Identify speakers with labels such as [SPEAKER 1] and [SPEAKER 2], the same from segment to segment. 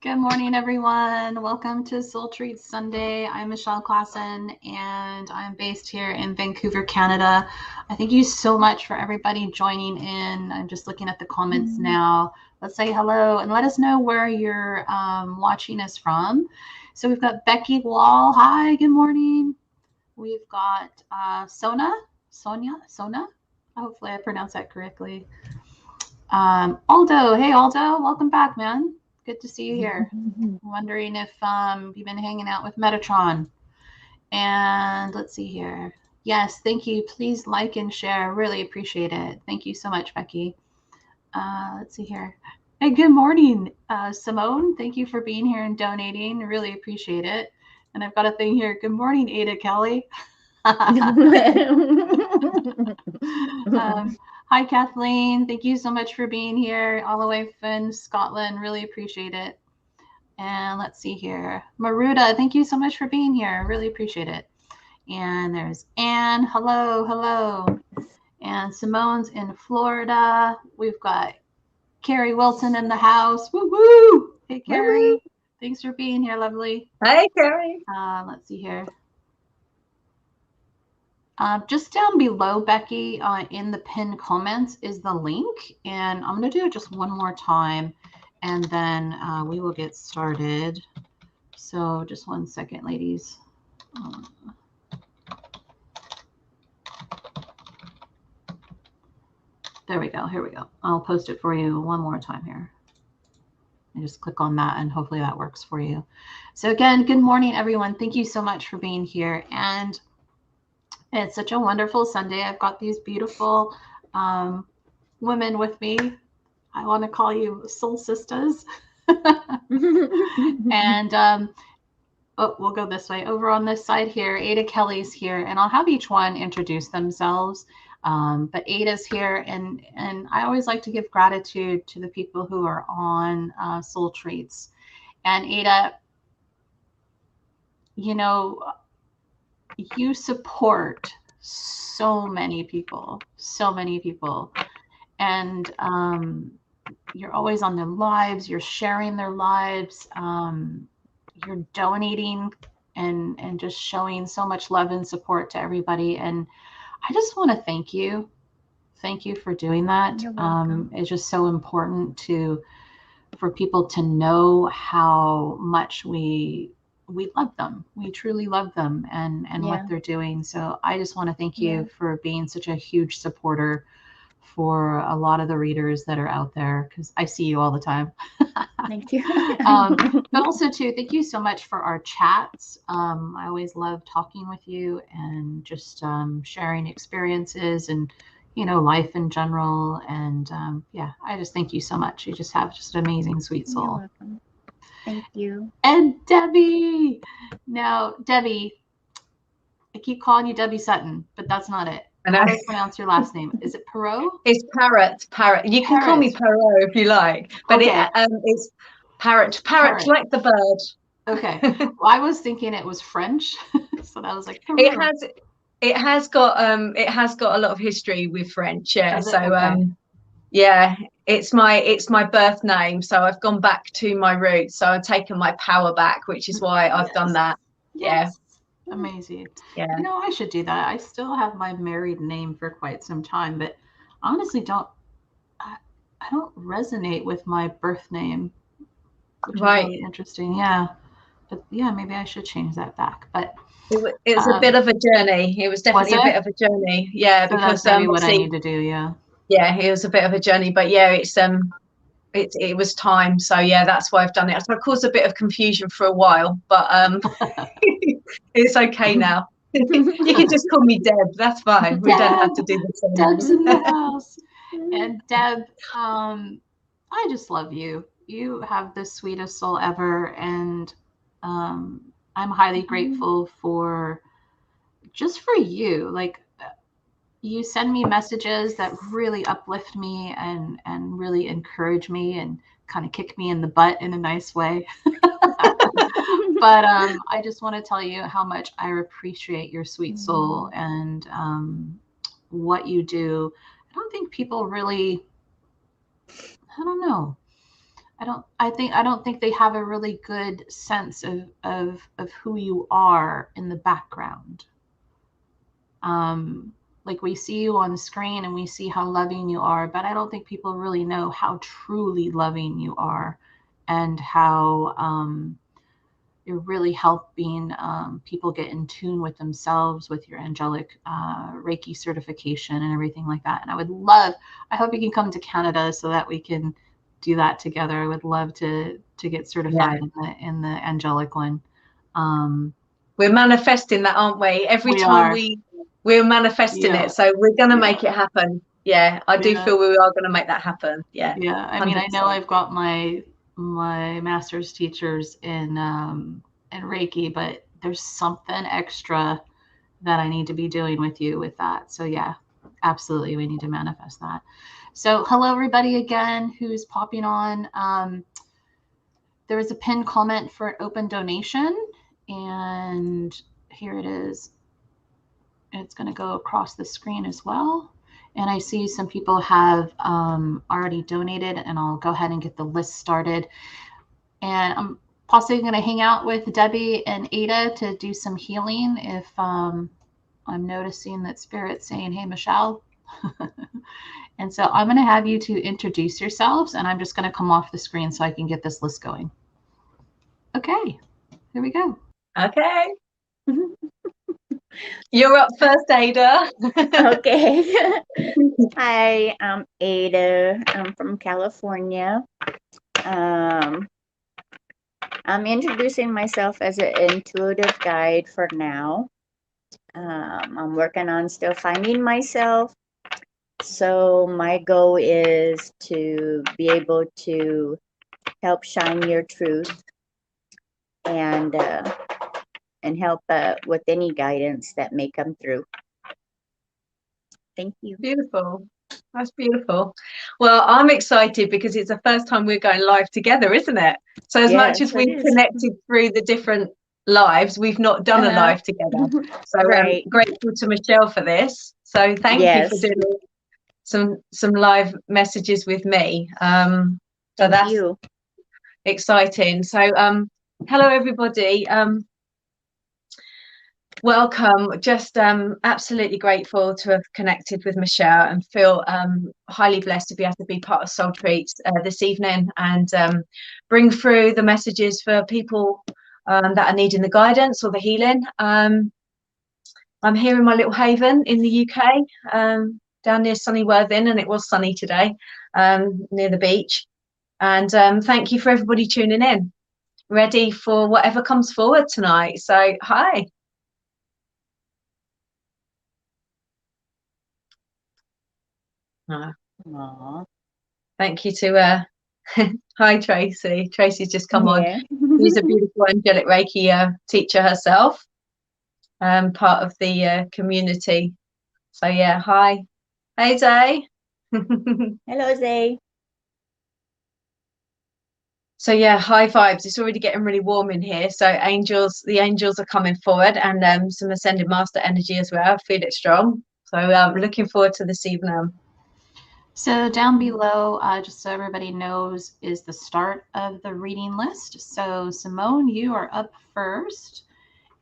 [SPEAKER 1] Good morning, everyone. Welcome to Soul Treats Sunday. I'm Michelle Classen, and I'm based here in Vancouver, Canada. I thank you so much for everybody joining in. I'm just looking at the comments now. Let's say hello and let us know where you're watching us from. So we've got Becky Wall. Hi, good morning. We've got Sonia. Hopefully I pronounced that correctly. Aldo. Hey, Aldo. Welcome back, man. Good to see you here. Wondering if you've been hanging out with Metatron. And let's see here. Yes, thank you. Please like and share. Really appreciate it. Thank you so much, Becky. Let's see here. Hey, good morning, Simone. Thank you for being here and donating. Really appreciate it. And I've got a thing here. Good morning, Ada Kelly. Hi, Kathleen. Thank you so much for being here all the way from Scotland. Really appreciate it. And let's see here. Maruda, thank you so much for being here. Really appreciate it. And there's Anne. Hello, hello. And Simone's in Florida. We've got Carrie Wilson in the house. Woo woo. Hey, Carrie. Woo-woo. Thanks for being here, lovely.
[SPEAKER 2] Hi, Carrie.
[SPEAKER 1] Let's see here. Just down below, Becky, in the pinned comments is the link. And I'm going to do it just one more time, and then we will get started. So just 1 second, ladies. There we go. Here we go. I'll post it for you one more time here. And just click on that, and hopefully that works for you. So again, good morning, everyone. Thank you so much for being here. And it's such a wonderful Sunday. I've got these beautiful women with me. I want to call you soul sisters. And we'll go this way. Over on this side here, Ada Kelly's here, and I'll have each one introduce themselves. But Ada's here, and I always like to give gratitude to the people who are on Soul Treats. And Ada, you know, you support so many people, and you're always on their lives, you're sharing their lives, you're donating and just showing so much love and support to everybody. And I just want to thank you for doing that. It's just so important for people to know how much we love them. We truly love them and what they're doing. So I just want to thank you for being such a huge supporter for a lot of the readers that are out there, because I see you all the time.
[SPEAKER 2] Thank you.
[SPEAKER 1] But also too, thank you so much for our chats. I always love talking with you and just sharing experiences and life in general. And I just thank you so much. You just have just an amazing, sweet soul.
[SPEAKER 2] You're welcome. Thank you.
[SPEAKER 1] And Debbie. Now, Debbie, I keep calling you Debbie Sutton, but that's not it. How do I pronounce your last name? Is it Parrot?
[SPEAKER 2] It's Parrot. You can call me Parrot if you like, but okay. It's Parrot. Parrot, like the bird.
[SPEAKER 1] Okay. Well, I was thinking it was French, so that was like Parrot.
[SPEAKER 2] It has got a lot of history with French. Yeah. So
[SPEAKER 1] okay.
[SPEAKER 2] Yeah, it's my birth name, so I've gone back to my roots. So I've taken my power back, which is why I've done that.
[SPEAKER 1] Yes. Yeah, amazing. Yeah, I should do that. I still have my married name for quite some time, but honestly, I don't resonate with my birth name, which is really interesting. Yeah, but yeah, maybe I should change that back. But
[SPEAKER 2] it was a bit of a journey. It was definitely a bit of a journey. Yeah,
[SPEAKER 1] so
[SPEAKER 2] because
[SPEAKER 1] that's maybe what I need to do. Yeah.
[SPEAKER 2] Yeah, it was a bit of a journey, but yeah, it was time. So yeah, that's why I've done it. So it caused a bit of confusion for a while, but it's okay now. You can just call me Deb. That's fine. Deb, we don't have to do the same.
[SPEAKER 1] Deb's in the house. And Deb, I just love you. You have the sweetest soul ever, and I'm highly grateful for you. Like, you send me messages that really uplift me and really encourage me and kind of kick me in the butt in a nice way. But I just want to tell you how much I appreciate your sweet soul and what you do. I don't think people really, I don't know. I don't think they have a really good sense of who you are in the background. Like we see you on the screen and we see how loving you are, but I don't think people really know how truly loving you are and how you're really helping people get in tune with themselves with your angelic Reiki certification and everything like that. And I hope you can come to Canada so that we can do that together. I would love to get certified in the angelic one.
[SPEAKER 2] We're manifesting that, aren't we? Every
[SPEAKER 1] We
[SPEAKER 2] time
[SPEAKER 1] are.
[SPEAKER 2] we're manifesting
[SPEAKER 1] Yeah.
[SPEAKER 2] it. So we're going to
[SPEAKER 1] Yeah.
[SPEAKER 2] make it happen. Yeah, I do
[SPEAKER 1] Yeah.
[SPEAKER 2] feel we are going to make that happen. Yeah,
[SPEAKER 1] Yeah. I mean, I know
[SPEAKER 2] 100%.
[SPEAKER 1] I've got my master's teachers in Reiki, but there's something extra that I need to be doing with you with that. So yeah, absolutely, we need to manifest that. So hello everybody again who's popping on. There was a pinned comment for an open donation, and here it is. It's going to go across the screen as well. And I see some people have already donated, and I'll go ahead and get the list started. And I'm possibly going to hang out with Debbie and Ada to do some healing if I'm noticing that Spirit's saying, hey, Michelle. And so I'm going to have you to introduce yourselves, and I'm just going to come off the screen so I can get this list going. Okay, here we go.
[SPEAKER 2] Okay. You're up first, Ada.
[SPEAKER 3] Okay. Hi, I'm Ada. I'm from California. I'm introducing myself as an intuitive guide for now. I'm working on still finding myself. So my goal is to be able to help shine your truth and help with any guidance that may come through. Thank you.
[SPEAKER 2] Beautiful. That's beautiful. Well, I'm excited because it's the first time we're going live together, isn't it? So as much as we've connected through the different lives, we've not done a live together. So
[SPEAKER 3] right.
[SPEAKER 2] I'm grateful to Michelle for this. So thank you for doing some live messages with me. So that's exciting. So hello everybody. Welcome. Just absolutely grateful to have connected with Michelle and feel highly blessed to be able to be part of Soul Treats this evening and bring through the messages for people that are needing the guidance or the healing. I'm here in my little haven in the UK, down near sunny Worthing, and it was sunny today, near the beach. And thank you for everybody tuning in, ready for whatever comes forward tonight. So hi.
[SPEAKER 3] Aww.
[SPEAKER 2] Thank you to hi Tracy. Tracy's just come on. She's a beautiful angelic Reiki teacher herself, part of the community. So yeah, hi. Hey Zay.
[SPEAKER 3] Hello Zay.
[SPEAKER 2] So yeah, high vibes. It's already getting really warm in here. So the angels are coming forward, and some ascended master energy as well. I feel it strong. So looking forward to this evening.
[SPEAKER 1] So down below, just so everybody knows, is the start of the reading list. So Simone, you are up first,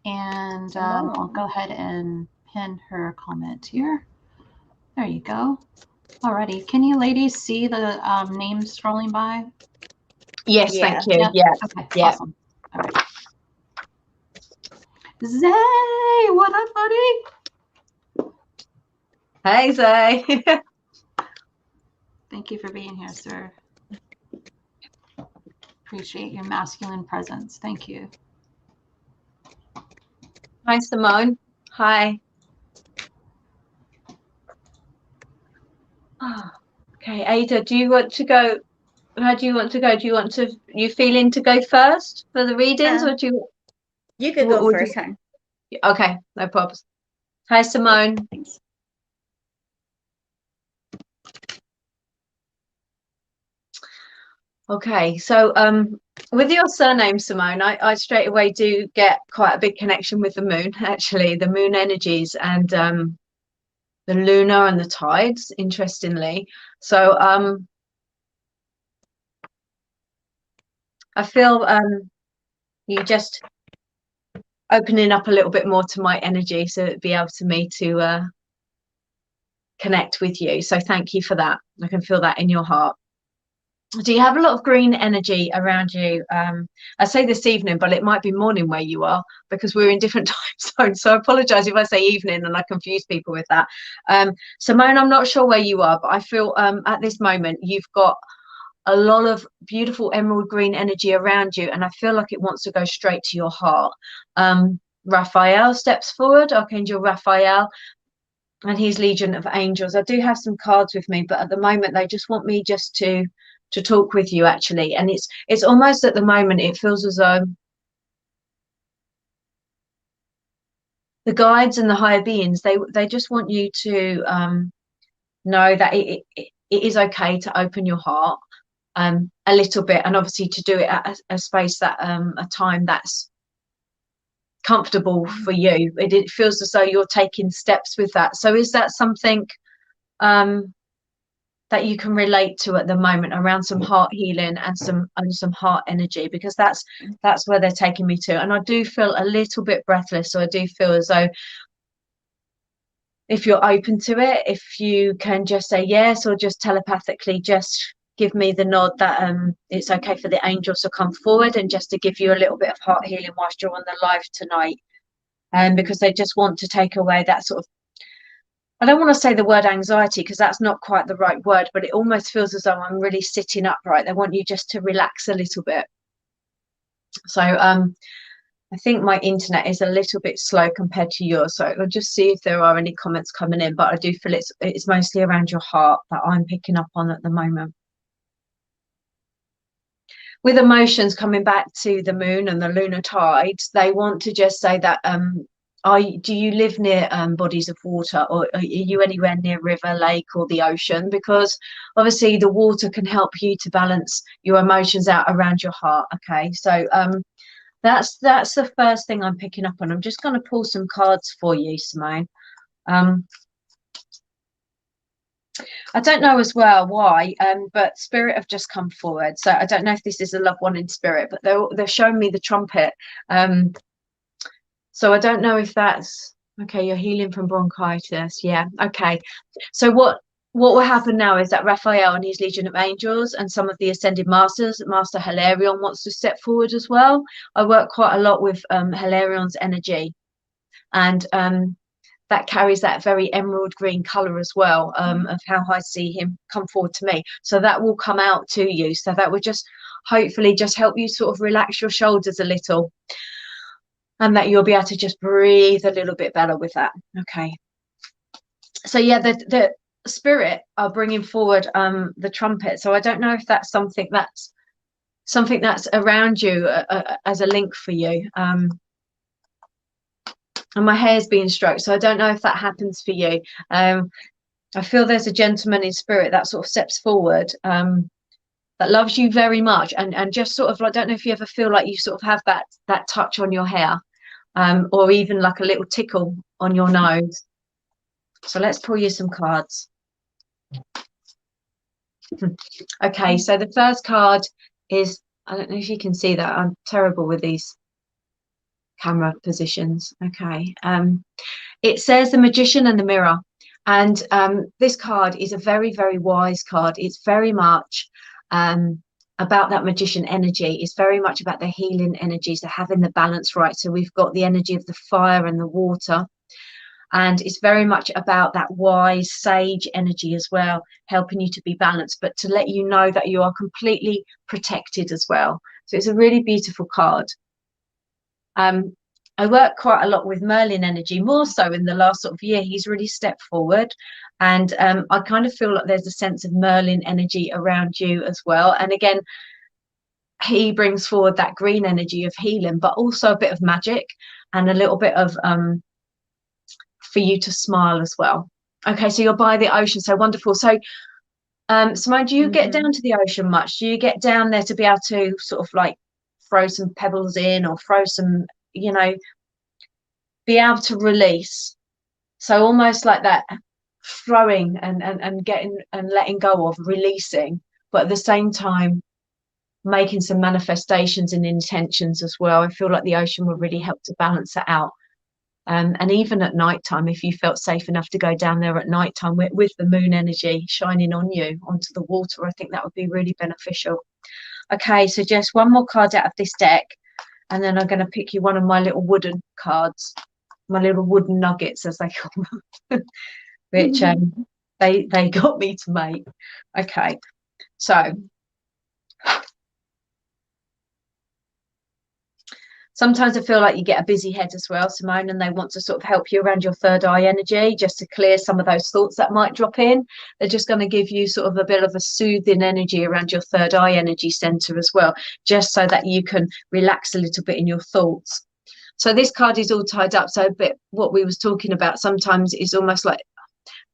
[SPEAKER 1] and I'll go ahead and pin her comment here. There you go. Alrighty, can you ladies see the names scrolling by?
[SPEAKER 2] Yes, thank you. Yeah.
[SPEAKER 1] Okay, yeah. Awesome. All right. Zay, what up, buddy?
[SPEAKER 2] Hey Zay.
[SPEAKER 1] Thank you for being here, sir. Appreciate your masculine presence. Thank you.
[SPEAKER 2] Hi, Simone. Hi. Okay, Ada, do you want to go? How do you want to go? Do you want to? You feeling to go first for the readings, or do you?
[SPEAKER 3] You could go first, hon.
[SPEAKER 2] Okay, no problems. Hi, Simone.
[SPEAKER 3] Thanks.
[SPEAKER 2] Okay, so with your surname, Simone, I straight away do get quite a big connection with the moon, actually, the moon energies and the lunar and the tides, interestingly. So I feel you just opening up a little bit more to my energy, so it'd be able to me to connect with you. So thank you for that. I can feel that in your heart. Do you have a lot of green energy around you? I say this evening, but it might be morning where you are, because we're in different time zones. So I apologize if I say evening and I confuse people with that. Simone, I'm not sure where you are, but I feel at this moment you've got a lot of beautiful emerald green energy around you, and I feel like it wants to go straight to your heart. Raphael steps forward, Archangel Raphael, and he's Legion of Angels. I do have some cards with me, but at the moment they just want me just to talk with you, actually. And it's almost at the moment it feels as though the guides and the higher beings, they just want you to know that it is okay to open your heart a little bit, and obviously to do it at a space that a time that's comfortable for you. It feels as though you're taking steps with that. So is that something that you can relate to at the moment, around some heart healing and some heart energy? Because that's where they're taking me to. And I do feel a little bit breathless, so I do feel as though if you're open to it, if you can just say yes, or just telepathically just give me the nod that it's okay for the angels to come forward and just to give you a little bit of heart healing whilst you're on the live tonight. Because they just want to take away that sort of, I don't want to say the word anxiety, because that's not quite the right word, but it almost feels as though I'm really sitting upright. They want you just to relax a little bit. So I think my internet is a little bit slow compared to yours, so I'll just see if there are any comments coming in, but I do feel it's mostly around your heart that I'm picking up on at the moment. With emotions coming back to the moon and the lunar tides, they want to just say that do you live near bodies of water, or are you anywhere near river, lake, or the ocean? Because obviously the water can help you to balance your emotions out around your heart. Okay, so that's the first thing I'm picking up on. I'm just going to pull some cards for you, Simone. I don't know as well why, but Spirit have just come forward. So I don't know if this is a loved one in spirit, but they're showing me the trumpet. So I don't know if that's okay. You're healing from bronchitis. Yeah. Okay. So what will happen now is that Raphael and his Legion of Angels and some of the Ascended Masters, Master Hilarion, wants to step forward as well. I work quite a lot with Hilarion's energy, and that carries that very emerald green color as well, of how I see him come forward to me. So that will come out to you. So that will just hopefully just help you sort of relax your shoulders a little, and that you'll be able to just breathe a little bit better with that. Okay. So yeah, the Spirit are bringing forward the trumpet. So I don't know if that's something that's around you as a link for you. And my hair's being stroked, so I don't know if that happens for you. I feel there's a gentleman in spirit that sort of steps forward, that loves you very much, and just sort of, I don't know if you ever feel like you sort of have that touch on your hair, or even like a little tickle on your nose. So let's pull you some cards. Okay, so the first card is, I don't know if you can see that, I'm terrible with these camera positions. Okay, it says the Magician and the Mirror, and this card is a very, very wise card. It's very much about that magician energy. It's very much about the healing energies, so having the balance right. So we've got the energy of the fire and the water, and it's very much about that wise sage energy as well, helping you to be balanced, but to let you know that you are completely protected as well. So it's a really beautiful card. I work quite a lot with Merlin energy, more so in the last sort of year. He's really stepped forward, and I kind of feel like there's a sense of Merlin energy around you as well. And again, he brings forward that green energy of healing, but also a bit of magic and a little bit of for you to smile as well. Okay, so you're by the ocean, so wonderful. So Simone, do you get down to the ocean much? Do you get down there to be able to sort of like throw some pebbles in, or throw some, you know, be able to release? So almost like that throwing and getting and letting go of, releasing, but at the same time making some manifestations and intentions as well. I feel like the ocean will really help to balance it out. And even at nighttime, if you felt safe enough to go down there at nighttime with the moon energy shining on you onto the water, I think that would be really beneficial. Okay, so just one more card out of this deck, and then I'm going to pick you one of my little wooden cards, my little wooden nuggets, as they call them, which they got me to make. Okay, so sometimes I feel like you get a busy head as well, Simone, and they want to sort of help you around your third eye energy, just to clear some of those thoughts that might drop in. They're just going to give you sort of a bit of a soothing energy around your third eye energy center as well, just so that you can relax a little bit in your thoughts. So this card is all tied up. So a bit what we was talking about sometimes is almost like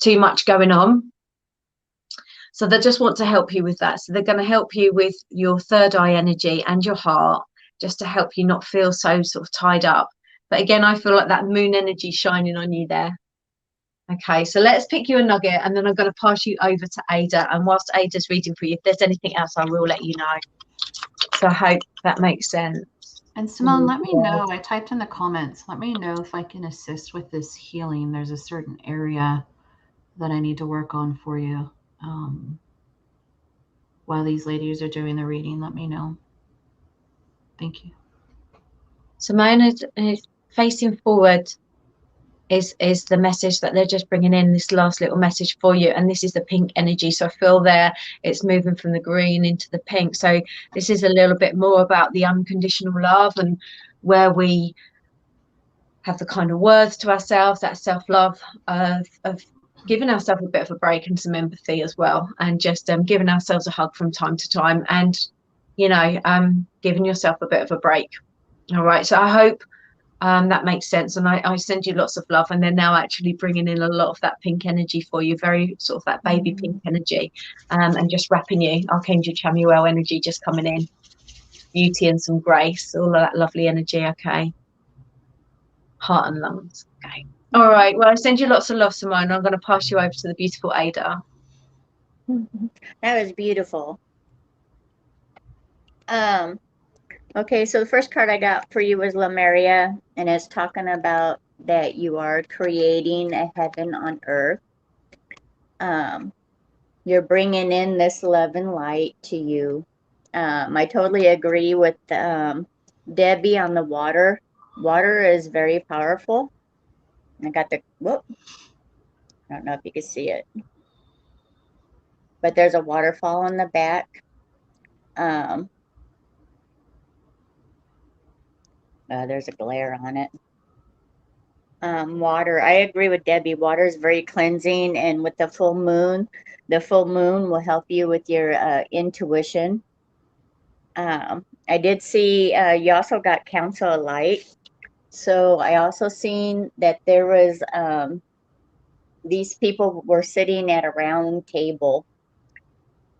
[SPEAKER 2] too much going on. So they just want to help you with that. So they're going to help you with your third eye energy and your heart, just to help you not feel so sort of tied up. But again, I feel like that moon energy shining on you there. Okay, so let's pick you a nugget, and then I'm going to pass you over to Ada. And whilst Ada's reading for you, if there's anything else, I will let you know. So I hope that makes sense.
[SPEAKER 1] And Simone, let me know. I typed in the comments. Let me know if I can assist with this healing. There's a certain area that I need to work on for you. While these ladies are doing the reading, let me know. Thank you.
[SPEAKER 2] Simone is facing forward is the message that they're just bringing in, this last little message for you. And this is the pink energy. So I feel there it's moving from the green into the pink. So this is a little bit more about the unconditional love, and where we have the kind of words to ourselves, that self-love of giving ourselves a bit of a break and some empathy as well, and just giving ourselves a hug from time to time, and giving yourself a bit of a break. All right, so I hope that makes sense, and I send you lots of love, and they're now actually bringing in a lot of that pink energy for you, very sort of that baby pink energy, and just wrapping you, Archangel Chamuel energy just coming in, beauty and some grace, all of that lovely energy. Okay, heart and lungs. Okay. All right, well, I send you lots of love, Simone. I'm going to pass you over to the beautiful Ada.
[SPEAKER 3] That was beautiful. Okay, so the first card I got for you was Lemuria, and it's talking about that you are creating a heaven on earth. You're bringing in this love and light to you. I totally agree with Debbie on the water. Water is very powerful. I got the, whoop, I don't know if you can see it, but there's a waterfall on the back. There's a glare on it. Water, I agree with Debbie. Water is very cleansing, and with the full moon will help you with your intuition. I did see you also got Council of Light. So I also seen that there was these people were sitting at a round table,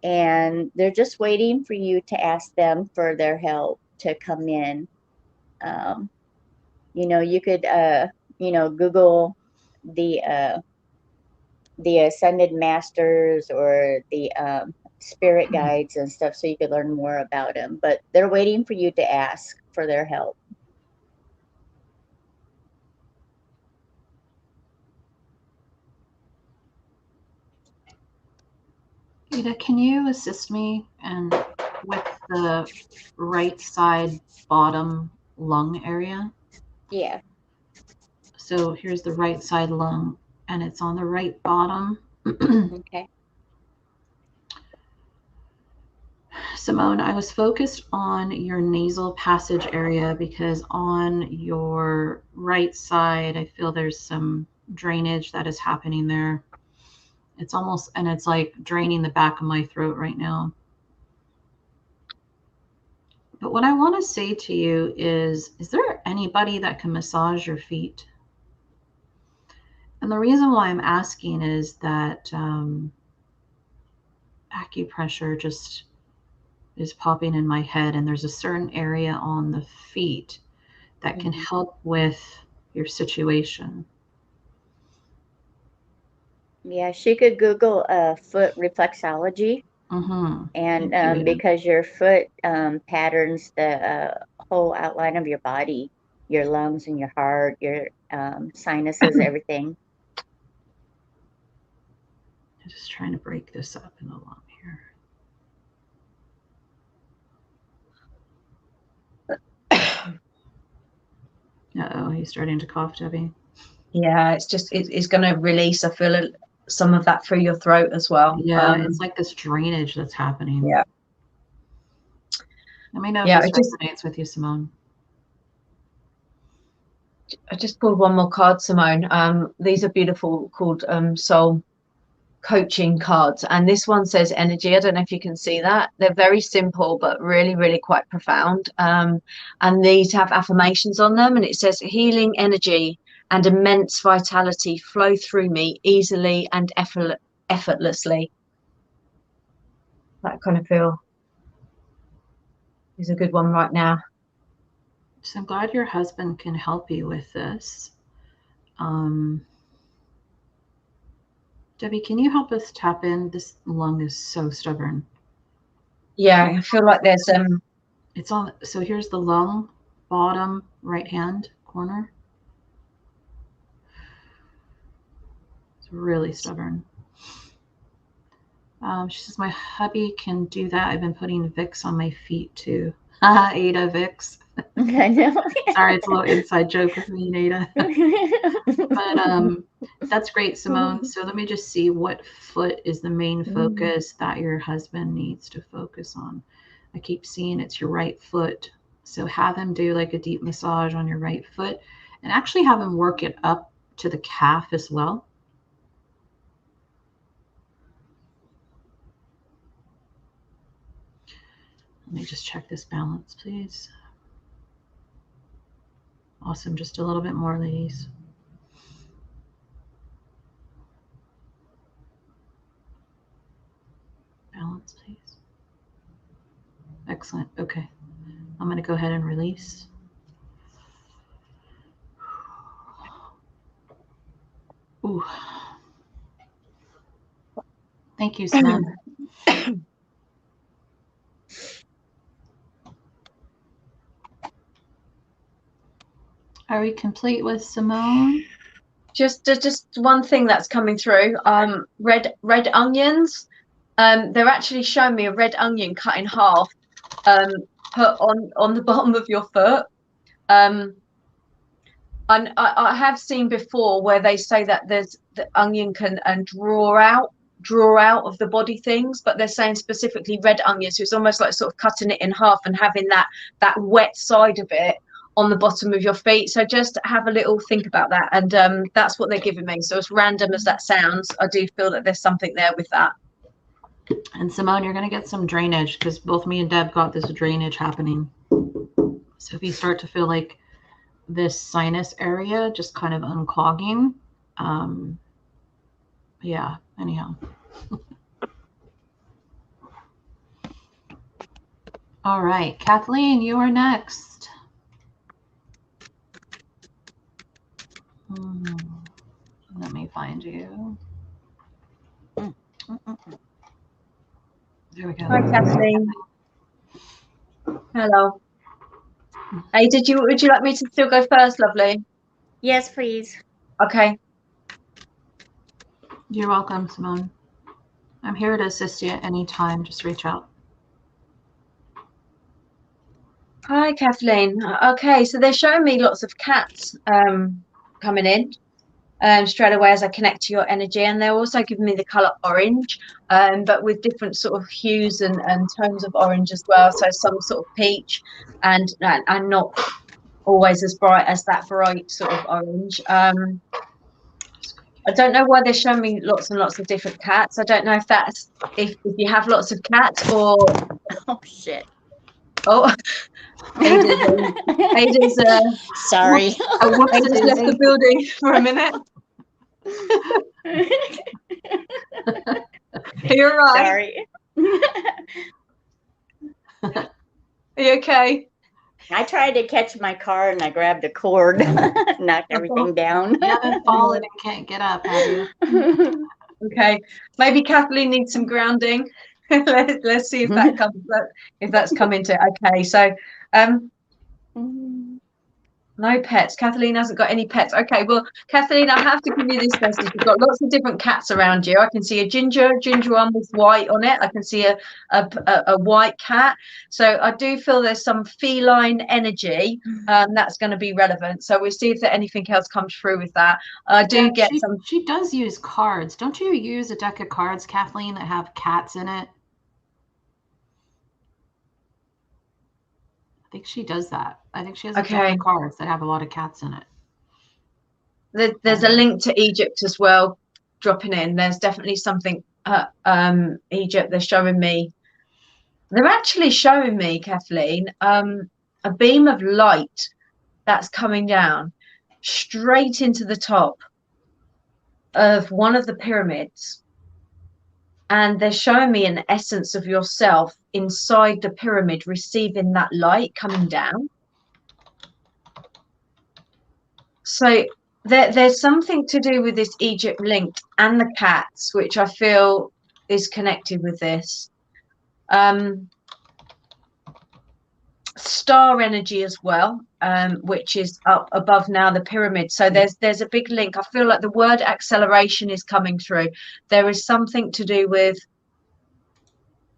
[SPEAKER 3] and they're just waiting for you to ask them for their help to come in. You could Google the ascended masters or the spirit guides and stuff, so you could learn more about them. But they're waiting for you to ask for their help.
[SPEAKER 1] Ada, can you assist me and with the right side bottom lung area?
[SPEAKER 3] Yeah.
[SPEAKER 1] So here's the right side lung, and it's on the right bottom.
[SPEAKER 3] Okay.
[SPEAKER 1] Simone, I was focused on your nasal passage area because on your right side, I feel there's some drainage that is happening there. It's almost, and it's like draining the back of my throat right now. But what I want to say to you is there anybody that can massage your feet? And the reason why I'm asking is that acupressure just is popping in my head, and there's a certain area on the feet that can help with your situation.
[SPEAKER 3] Yeah, she could Google foot reflexology.
[SPEAKER 1] Mm-hmm.
[SPEAKER 3] And because your foot patterns the whole outline of your body, your lungs and your heart, your sinuses, everything.
[SPEAKER 1] I'm just trying to break this up in the lung here. Uh-oh, he's starting to cough, Debbie.
[SPEAKER 2] Yeah, it's going to release, I feel, some of that through your throat as well.
[SPEAKER 1] Yeah, it's like this drainage that's happening.
[SPEAKER 2] Yeah.
[SPEAKER 1] Let me know if this resonates with you, Simone.
[SPEAKER 2] I just pulled one more card, Simone. These are beautiful, called soul coaching cards, and this one says energy. I don't know if you can see that. They're very simple but really, really quite profound, and these have affirmations on them, and it says healing energy and immense vitality flow through me easily and effortlessly. That kind of feel is a good one right now.
[SPEAKER 1] So I'm glad your husband can help you with this. Debbie, can you help us tap in? This lung is so stubborn.
[SPEAKER 2] Yeah, I feel like there's
[SPEAKER 1] it's on. So here's the lung, bottom right hand corner. It's really stubborn. She says my hubby can do that. I've been putting Vicks on my feet too. Ada Vicks.
[SPEAKER 3] I know.
[SPEAKER 1] Sorry, it's a little inside joke with me and Ada. But that's great, Simone. So let me just see what foot is the main focus that your husband needs to focus on. I keep seeing it's your right foot. So have him do like a deep massage on your right foot and actually have him work it up to the calf as well. Let me just check this balance, please. Awesome. Just a little bit more, ladies. Balance, please. Excellent. Okay. I'm going to go ahead and release. Ooh. Thank you, Simone. Are we complete with Simone?
[SPEAKER 2] Just one thing that's coming through. Red onions. They're actually showing me a red onion cut in half, put on the bottom of your foot. And I have seen before where they say that there's the onion can draw out of the body things, but they're saying specifically red onion, so it's almost like sort of cutting it in half and having that wet side of it on the bottom of your feet. So just have a little think about that, and that's what they're giving me. So as random as that sounds, I do feel that there's something there with that.
[SPEAKER 1] And Simone, you're going to get some drainage because both me and Deb got this drainage happening. So if you start to feel like this sinus area just kind of unclogging, yeah, anyhow. All right, Kathleen, you are next. Let me find you. There we go.
[SPEAKER 2] Hi, Kathleen. Hello. Hey, would you like me to still go first, lovely?
[SPEAKER 3] Yes, please.
[SPEAKER 2] Okay.
[SPEAKER 1] You're welcome, Simone. I'm here to assist you at any time. Just reach out.
[SPEAKER 2] Hi, Kathleen. Okay, so they're showing me lots of cats coming in straight away as I connect to your energy, and they're also giving me the color orange, but with different sort of hues and tones of orange as well. So some sort of peach and not always as bright as that bright sort of orange. I don't know why they're showing me lots and lots of different cats. I don't know if that's if you have lots of cats or
[SPEAKER 3] oh shit.
[SPEAKER 2] Oh, Ada's
[SPEAKER 3] sorry.
[SPEAKER 2] Ada's left the building for a minute. You're right.
[SPEAKER 3] Sorry.
[SPEAKER 2] Are you okay?
[SPEAKER 3] I tried to catch my car and I grabbed a cord, knocked everything down.
[SPEAKER 1] You haven't fallen and can't get up, have you?
[SPEAKER 2] Okay. Maybe Kathleen needs some grounding. Let's see if that comes, if that's come into it. Okay, so no pets. Kathleen hasn't got any pets. Okay, well, Kathleen, I have to give you this message. You've got lots of different cats around you. I can see a ginger one with white on it. I can see a white cat. So I do feel there's some feline energy that's going to be relevant. So we'll see if there anything else comes through with that. I do get some.
[SPEAKER 1] She does use cards. Don't you use a deck of cards, Kathleen, that have cats in it? I think she does that. I think she has a deck of cards that have a lot of cats in it.
[SPEAKER 2] There's a link to Egypt as well dropping in. There's definitely something Egypt. They're showing me. They're actually showing me, Kathleen, a beam of light that's coming down straight into the top of one of the pyramids. And they're showing me an essence of yourself inside the pyramid, receiving that light coming down. So there's something to do with this Egypt link and the cats, which I feel is connected with this. Star energy as well, which is up above now the pyramid. So there's a big link. I feel like the word acceleration is coming through. There is something to do with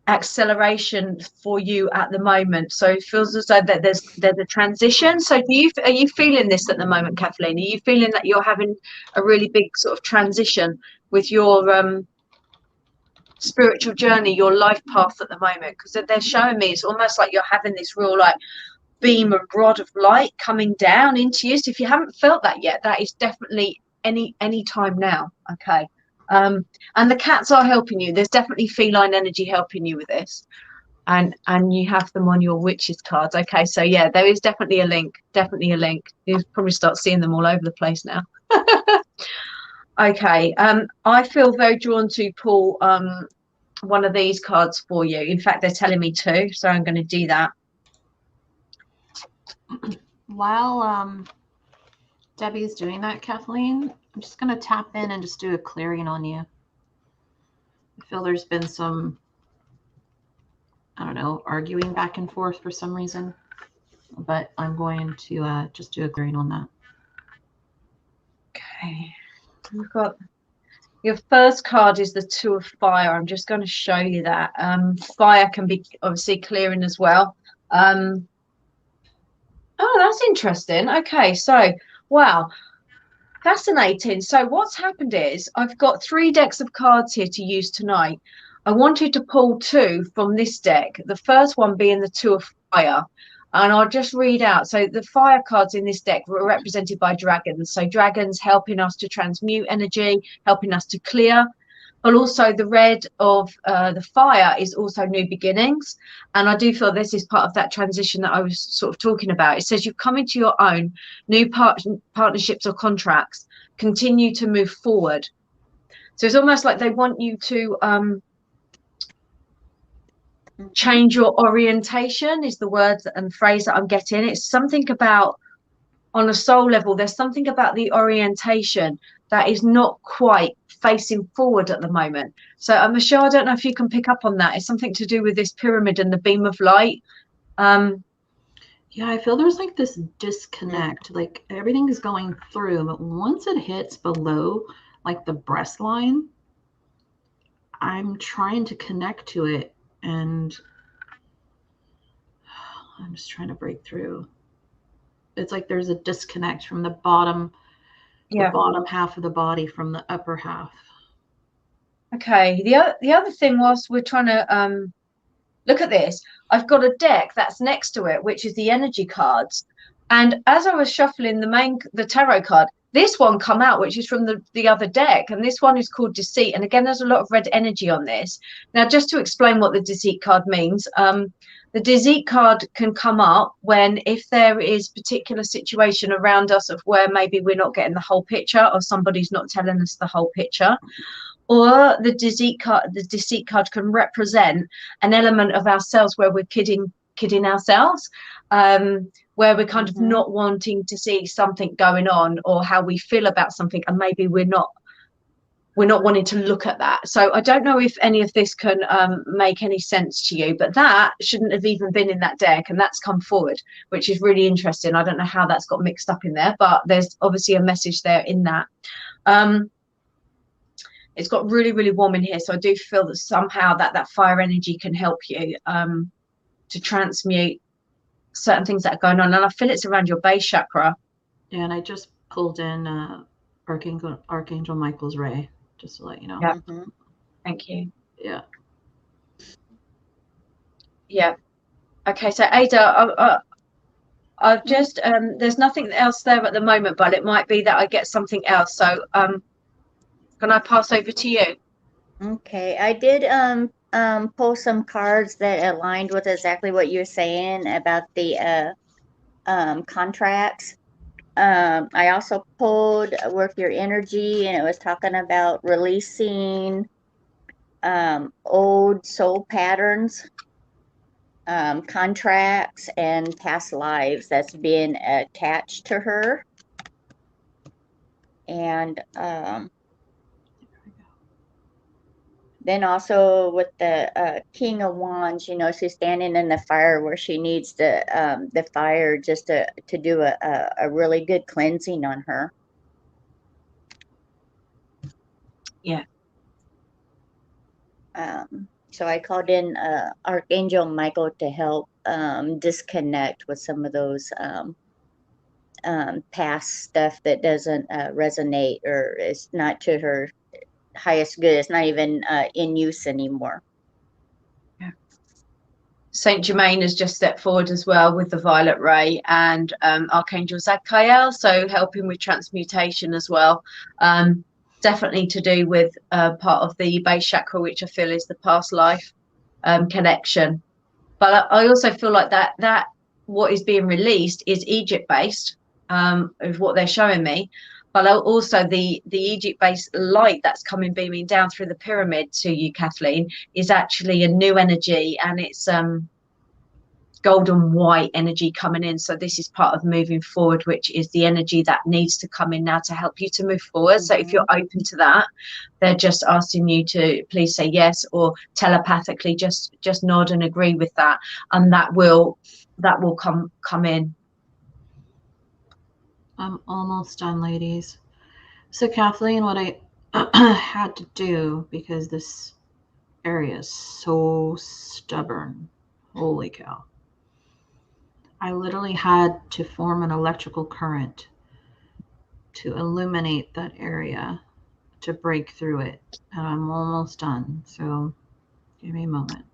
[SPEAKER 2] acceleration for you at the moment. So it feels as though that there's a transition. So are you feeling this at the moment, Kathleen? Are you feeling that you're having a really big sort of transition with your spiritual journey, your life path at the moment? Because they're showing me it's almost like you're having this real like beam of rod of light coming down into you. So if you haven't felt that yet, that is definitely any time now. Okay. And the cats are helping you. There's definitely feline energy helping you with this, and you have them on your witches cards. Okay, so yeah, there is definitely a link. You'll probably start seeing them all over the place now. Okay, I feel very drawn to pull one of these cards for you. In fact, they're telling me to, so I'm going to do that.
[SPEAKER 1] While Debbie's doing that, Kathleen, I'm just going to tap in and just do a clearing on you. I feel there's been some, I don't know, arguing back and forth for some reason, but I'm going to just do a clearing on that.
[SPEAKER 2] Okay, we've got your first card is the Two of Fire. I'm just going to show you that. Fire can be obviously clearing as well. Oh, that's interesting. Okay, so wow. Fascinating. So what's happened is I've got 3 decks of cards here to use tonight. I wanted to pull 2 from this deck, the first one being the Two of Fire, and I'll just read out. So the fire cards in this deck were represented by dragons. So dragons helping us to transmute energy, helping us to clear. But also the red of the fire is also new beginnings. And I do feel this is part of that transition that I was sort of talking about. It says you've come into your own new partnerships or contracts, continue to move forward. So it's almost like they want you to change your orientation is the word and phrase that I'm getting. It's something about, on a soul level, there's something about the orientation that is not quite facing forward at the moment. So Michelle, I don't know if you can pick up on that. It's something to do with this pyramid and the beam of light.
[SPEAKER 1] Yeah, I feel there's like this disconnect, like everything is going through, but once it hits below like the breast line, I'm trying to connect to it and I'm just trying to break through. It's like there's a disconnect from the bottom, the bottom half of the body from the upper half.
[SPEAKER 2] Okay, the other thing, whilst we're trying to look at this, I've got a deck that's next to it, which is the energy cards. And as I was shuffling the tarot card, this one come out, which is from the other deck. And this one is called Deceit. And again, there's a lot of red energy on this. Now, just to explain what the Deceit card means, the Deceit card can come up when, if there is particular situation around us of where maybe we're not getting the whole picture or somebody's not telling us the whole picture. Or the Deceit card can represent an element of ourselves where we're kidding ourselves, where we're kind of not wanting to see something going on or how we feel about something, and maybe we're not we're not wanting to look at that. So I don't know if any of this can make any sense to you, but that shouldn't have even been in that deck, and that's come forward, which is really interesting. I don't know how that's got mixed up in there, but there's obviously a message there in that. It's got really, really warm in here, so I do feel that somehow that fire energy can help you to transmute certain things that are going on, and I feel it's around your base chakra.
[SPEAKER 1] Yeah, and I just pulled in Archangel Michael's ray, just to let you know.
[SPEAKER 2] Yeah. Thank you.
[SPEAKER 1] Yeah.
[SPEAKER 2] Yeah. Okay, so Ada, I've just there's nothing else there at the moment, but it might be that I get something else. So can I pass over to you?
[SPEAKER 3] Okay, I did pull some cards that aligned with exactly what you're saying about the contracts. I also pulled Work Your Energy, and it was talking about releasing old soul patterns, contracts, and past lives that's been attached to her. And then also with the King of Wands, you know, she's standing in the fire where she needs the fire just to do a really good cleansing on her.
[SPEAKER 2] Yeah.
[SPEAKER 3] So I called in Archangel Michael to help disconnect with some of those past stuff that doesn't resonate or is not to her highest good. It's not even in use anymore.
[SPEAKER 2] Yeah. Saint Germain has just stepped forward as well with the violet ray, and Archangel Zadkiel, so helping with transmutation as well. Definitely to do with part of the base chakra, which I feel is the past life connection. But I also feel like that what is being released is Egypt based, of what they're showing me. But also the Egypt based light that's coming beaming down through the pyramid to you, Kathleen, is actually a new energy, and it's golden white energy coming in. So this is part of moving forward, which is the energy that needs to come in now to help you to move forward. So if you're open to that, they're just asking you to please say yes, or telepathically just nod and agree with that, and that will come in.
[SPEAKER 1] I'm almost done, ladies. So Kathleen, what I had to do, because this area is so stubborn, holy cow, I literally had to form an electrical current to illuminate that area, to break through it. And I'm almost done. So give me a moment.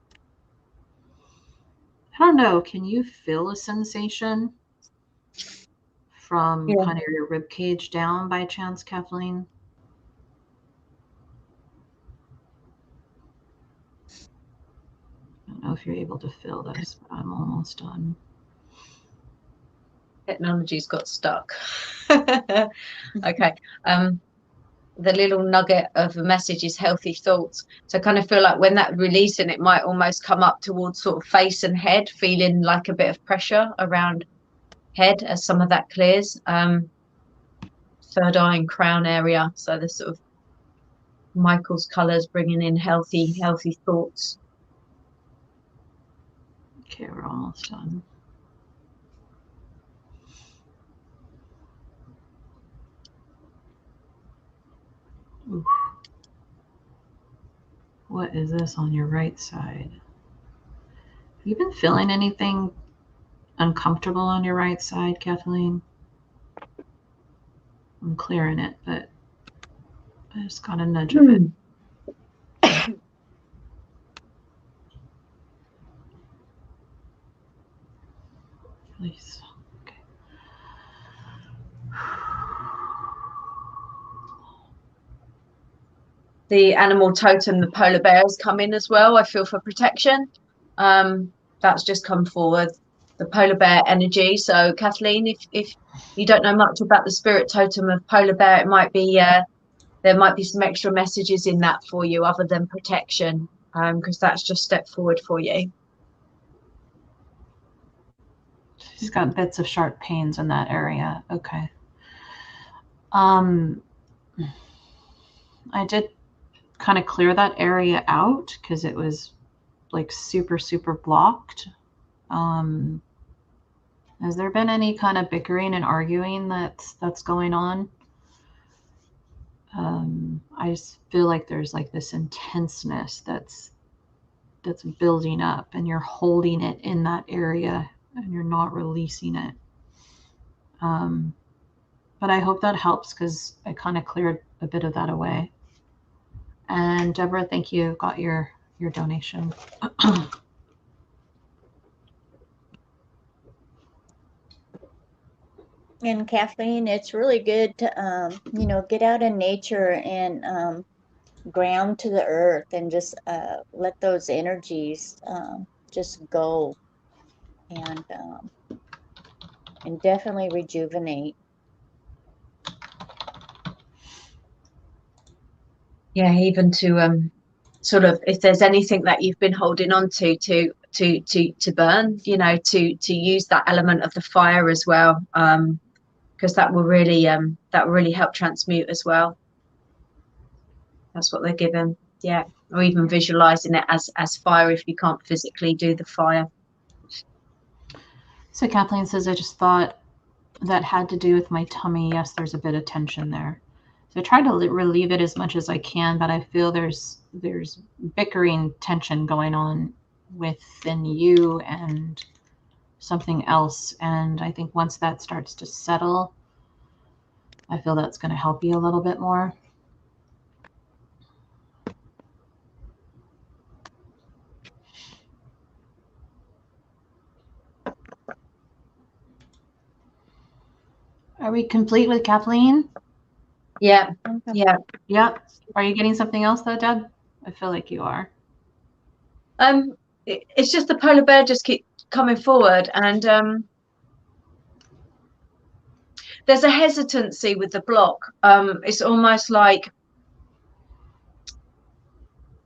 [SPEAKER 1] I don't know. Can you feel a sensation from kind of your rib cage down by chance, Kathleen? I don't know if you're able to feel this, but I'm almost done.
[SPEAKER 2] Technology's got stuck. Okay. The little nugget of a message is healthy thoughts. So I kind of feel like when that releasing, it might almost come up towards sort of face and head, feeling like a bit of pressure around head as some of that clears. Third eye and crown area. So the sort of Michael's colors bringing in healthy thoughts.
[SPEAKER 1] Okay, we're almost done. Oof. What is this on your right side? Have you been feeling anything uncomfortable on your right side, Kathleen? I'm clearing it, but I just got a nudge of it. Please. Okay.
[SPEAKER 2] The animal totem, the polar bears, come in as well. I feel for protection. That's just come forward. The polar bear energy. So Kathleen, if you don't know much about the spirit totem of polar bear, it might be there might be some extra messages in that for you other than protection, because that's just stepped forward for you.
[SPEAKER 1] She's got bits of sharp pains in that area. Okay. I did kind of clear that area out because it was like super, super blocked. Has there been any kind of bickering and arguing that's going on? I just feel like there's like this intenseness that's building up, and you're holding it in that area and you're not releasing it. But I hope that helps because I kind of cleared a bit of that away. And Deborah, thank you. Got your donation.
[SPEAKER 3] And Kathleen, it's really good to, you know, get out in nature and ground to the earth and just let those energies just go and definitely rejuvenate.
[SPEAKER 2] Yeah, even to sort of, if there's anything that you've been holding on to burn, you know, to use that element of the fire as well, because that will really help transmute as well. That's what they're given. Yeah, or even visualizing it as fire if you can't physically do the fire.
[SPEAKER 1] So Kathleen says, I just thought that had to do with my tummy. Yes, there's a bit of tension there. So I try to relieve it as much as I can, but I feel there's bickering tension going on within you and something else. And I think once that starts to settle, I feel that's going to help you a little bit more. Are we complete with Kathleen?
[SPEAKER 2] Yeah, yeah.
[SPEAKER 1] Yep. Are you getting something else though, Deb? I feel like you are.
[SPEAKER 2] It's just the polar bear just keep coming forward, and there's a hesitancy with the block. It's almost like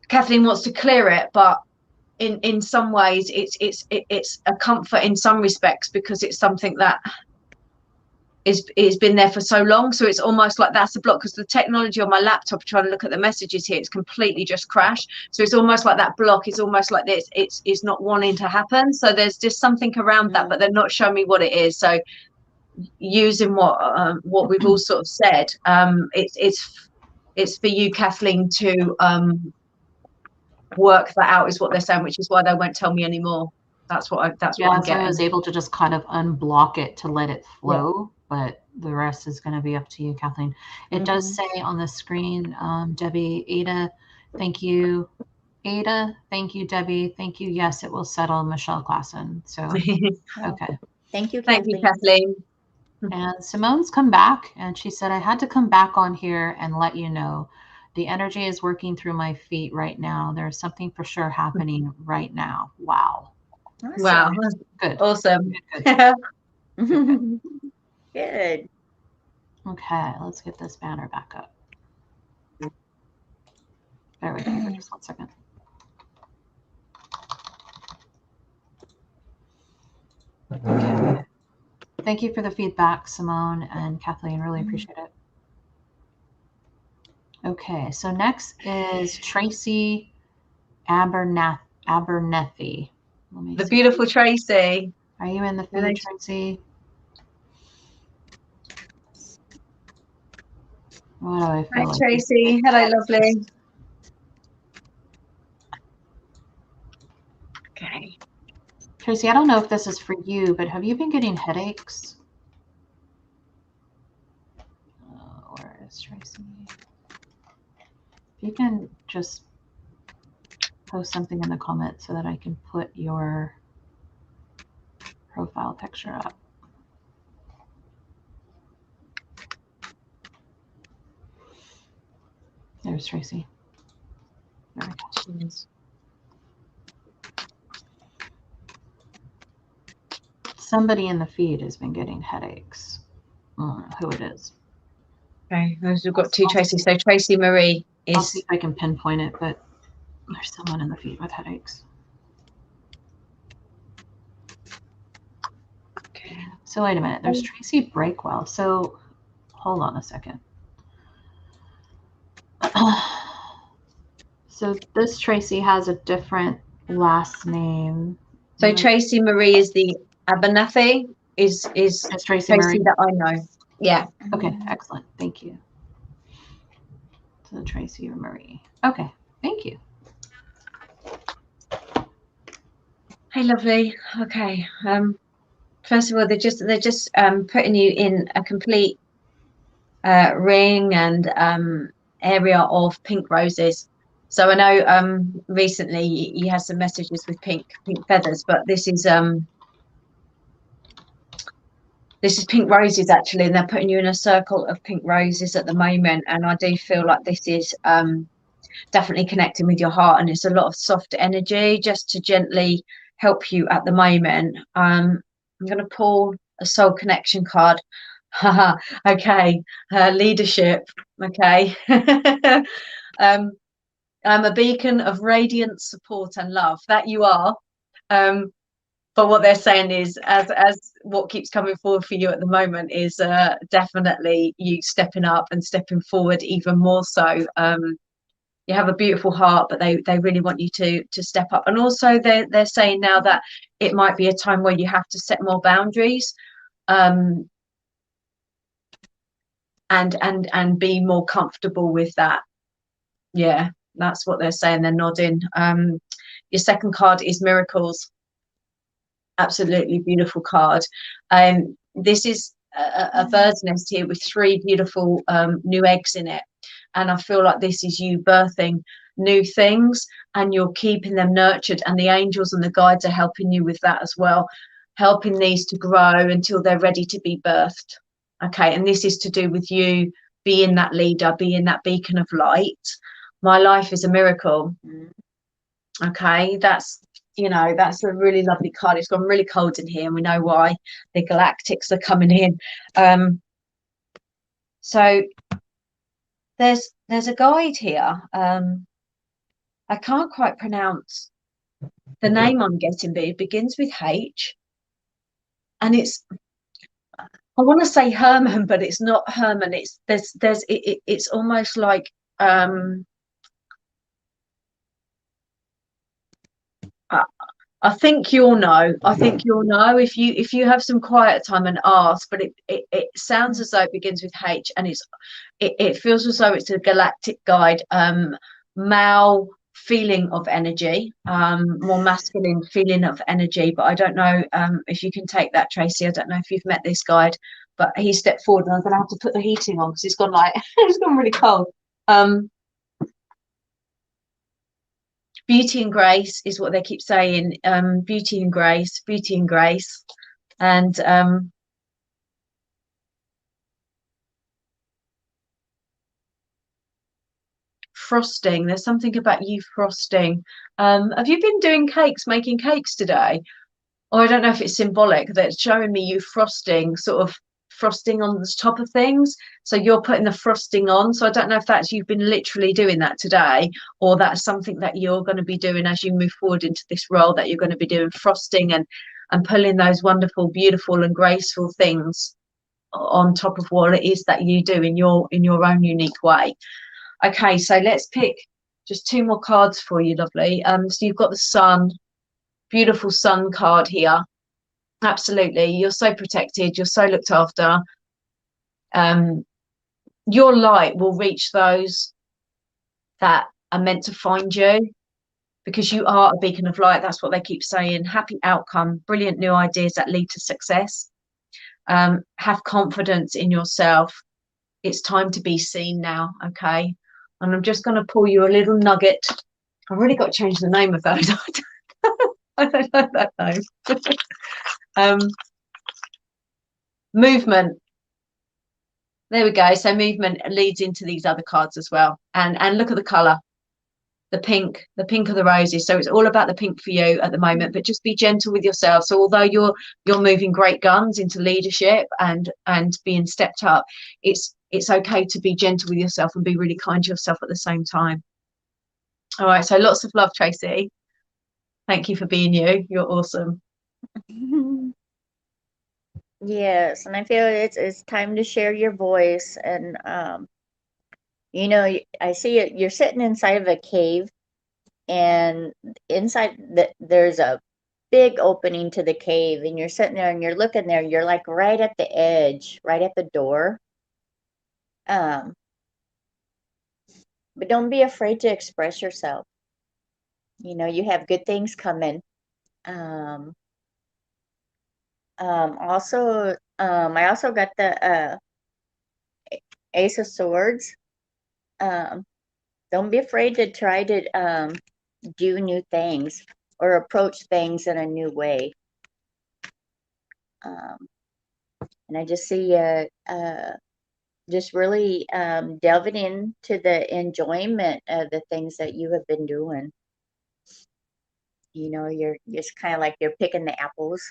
[SPEAKER 2] Kathleen wants to clear it, but in some ways it's a comfort in some respects because it's something that is been there for so long. So it's almost like that's a block, because the technology on my laptop, trying to look at the messages here, it's completely just crashed. So it's almost like that block is almost like this, it's not wanting to happen. So there's just something around that, but they're not showing me what it is. So using what we've all sort of said, it's for you, Kathleen, to work that out, is what they're saying, which is why they won't tell me anymore. That's what I'm getting.
[SPEAKER 1] I was able to just kind of unblock it to let it flow, but the rest is going to be up to you, Kathleen. It does say on the screen, Debbie, Ada, thank you. Ada, thank you, Debbie. Thank you. Yes, it will settle, Michelle Klassen. So, okay.
[SPEAKER 3] Thank you, Kathleen.
[SPEAKER 2] Thank you, Kathleen.
[SPEAKER 1] And Simone's come back, and she said, I had to come back on here and let you know. The energy is working through my feet right now. There's something for sure happening right now. Wow.
[SPEAKER 3] Awesome.
[SPEAKER 2] Wow.
[SPEAKER 1] Good.
[SPEAKER 2] Awesome.
[SPEAKER 1] Good.
[SPEAKER 3] Good.
[SPEAKER 1] Okay, let's get this banner back up. Bear with me for just 1 second. Okay. Thank you for the feedback, Simone and Kathleen. Really appreciate it. Okay, so next is Tracy Abernethy.
[SPEAKER 2] The beautiful Tracy.
[SPEAKER 1] Are you in the feed, Tracy? What do I feel
[SPEAKER 2] Hi,
[SPEAKER 1] like?
[SPEAKER 2] Tracy. Hello, lovely. Okay.
[SPEAKER 1] Tracy, I don't know if this is for you, but have you been getting headaches? Where is Tracy? If you can just post something in the comments so that I can put your profile picture up. There's Tracy. There we go. Somebody in the feed has been getting headaches. I don't know who it is.
[SPEAKER 2] Okay, we've got two Tracy. So Tracy Marie is.
[SPEAKER 1] I'll see if I can pinpoint it, but there's someone in the feed with headaches. Okay. So wait a minute. There's Tracy Breakwell. So hold on a second. So this Tracy has a different last name.
[SPEAKER 2] So Tracy Marie is the Abernathy, is
[SPEAKER 1] It's Tracy
[SPEAKER 2] Tracy
[SPEAKER 1] Marie.
[SPEAKER 2] that I know. Yeah.
[SPEAKER 1] Okay, excellent. Thank you. So Tracy or Marie. Okay, thank you.
[SPEAKER 2] Hey, lovely. Okay. First of all, they're just putting you in a complete ring and area of pink roses. So I know recently you had some messages with pink feathers, but this is pink roses actually, and they're putting you in a circle of pink roses at the moment. And I do feel like this is definitely connecting with your heart, and it's a lot of soft energy just to gently help you at the moment. I'm going to pull a soul connection card. Okay, leadership. Okay. I'm a beacon of radiant support and love. That you are. But what they're saying is, as what keeps coming forward for you at the moment is definitely you stepping up and stepping forward even more so. You have a beautiful heart, but they really want you to step up. And also they're saying now that it might be a time where you have to set more boundaries, and be more comfortable with that. Yeah, that's what they're saying. They're nodding. Your second card is miracles. Absolutely beautiful card. This is a bird's nest here with 3 beautiful new eggs in it, and I feel like this is you birthing new things, and you're keeping them nurtured, and the angels and the guides are helping you with that as well, helping these to grow until they're ready to be birthed. Okay, and this is to do with you being that leader, being that beacon of light. My life is a miracle. Okay, that's a really lovely card. It's gone really cold in here, and we know why. The galactics are coming in. So there's a guide here. I can't quite pronounce the name I'm getting, but it begins with H, and I want to say Herman, but it's not Herman. It's almost like I think you'll know. I think you'll know if you have some quiet time and ask. But it sounds as though it begins with H, and it feels as though it's a galactic guide, male feeling of energy, more masculine feeling of energy. But I don't know if you can take that, Tracy. I don't know if you've met this guide, but he stepped forward, and I'm going to have to put the heating on because it's gone it's gone really cold. Beauty and grace is what they keep saying. Beauty and grace, and frosting. There's something about you frosting. Have you been doing cakes, making cakes today? Or I don't know if it's symbolic that it's showing me you frosting, sort of frosting on the top of things. So you're putting the frosting on. So I don't know if that's you've been literally doing that today, or that's something that you're going to be doing as you move forward into this role, that you're going to be doing frosting and pulling those wonderful, beautiful and graceful things on top of what it is that you do in your own unique way. Okay, so let's pick just 2 more cards for you, lovely. So you've got the sun, beautiful sun card here. Absolutely, you're so protected, you're so looked after. Your light will reach those that are meant to find you, because you are a beacon of light. That's what they keep saying. Happy outcome, brilliant new ideas that lead to success. Have confidence in yourself. It's time to be seen now. Okay, and I'm just going to pull you a little nugget. I've really got to change the name of that. I don't know that name. Movement. There we go. So movement leads into these other cards as well. And look at the color, the pink of the roses. So it's all about the pink for you at the moment, but just be gentle with yourself. So although you're moving great guns into leadership and being stepped up, it's okay to be gentle with yourself and be really kind to yourself at the same time. All right. So lots of love, Tracy. Thank you for being you. You're awesome.
[SPEAKER 3] Yes, and I feel it's time to share your voice. And I see it. You're sitting inside of a cave, and inside there's a big opening to the cave, and you're sitting there and you're looking there. You're like right at the edge, right at the door. But don't be afraid to express yourself. You know, you have good things coming. Also, I also got the Ace of Swords. Don't be afraid to try to do new things or approach things in a new way. And I just see just really delving into the enjoyment of the things that you have been doing. You know, you're just kind of like you're picking the apples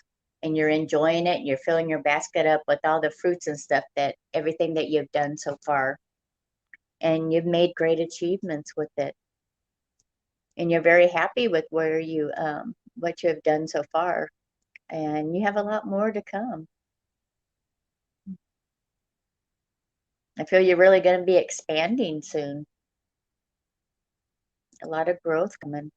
[SPEAKER 3] and you're enjoying it and you're filling your basket up with all the fruits and stuff, that everything that you've done so far. And you've made great achievements with it. And you're very happy with where you what you have done so far. And you have a lot more to come. I feel you're really going to be expanding soon. A lot of growth coming.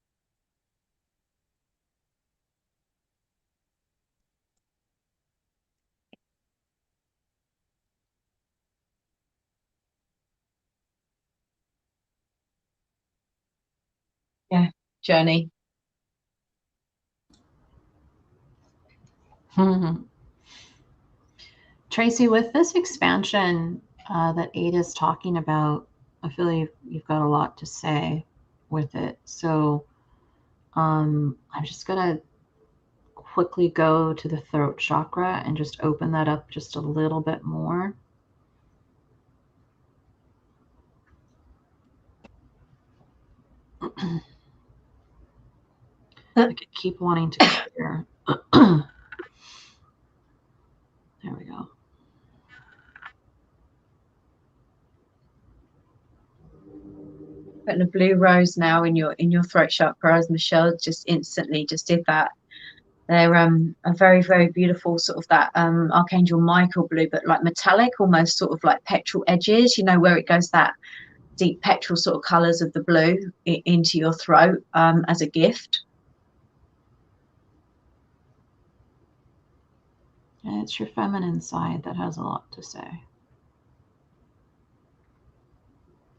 [SPEAKER 2] Yeah, journey.
[SPEAKER 1] Tracy, with this expansion that Ada's talking about, I feel you've got a lot to say with it. So I'm just going to quickly go to the throat chakra and just open that up just a little bit more. I could keep wanting to clear. There we go.
[SPEAKER 2] Putting a blue rose now in your throat chakra, as Michelle just instantly just did that. They're a very, very beautiful sort of that Archangel Michael blue, but like metallic, almost sort of like petrol edges, you know, where it goes that deep petrol sort of colours of the blue into your throat as a gift.
[SPEAKER 1] And it's your feminine side that has a lot to say.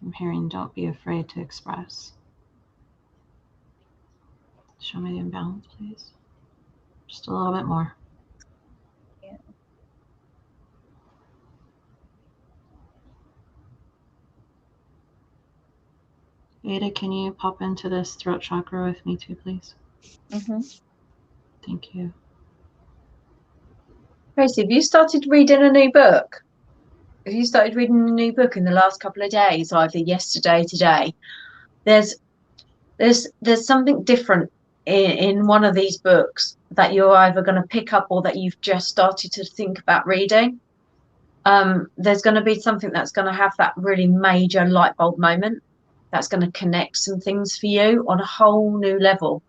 [SPEAKER 1] I'm hearing don't be afraid to express. Show me the imbalance, please. Just a little bit more.
[SPEAKER 3] Yeah.
[SPEAKER 1] Ada, can you pop into this throat chakra with me too, please?
[SPEAKER 3] Mm-hmm.
[SPEAKER 1] Thank you.
[SPEAKER 2] Tracy, have you started reading a new book? Have you started reading a new book in the last couple of days, either yesterday, today? There's something different in one of these books that you're either going to pick up or that you've just started to think about reading. There's going to be something that's going to have that really major light bulb moment that's going to connect some things for you on a whole new level.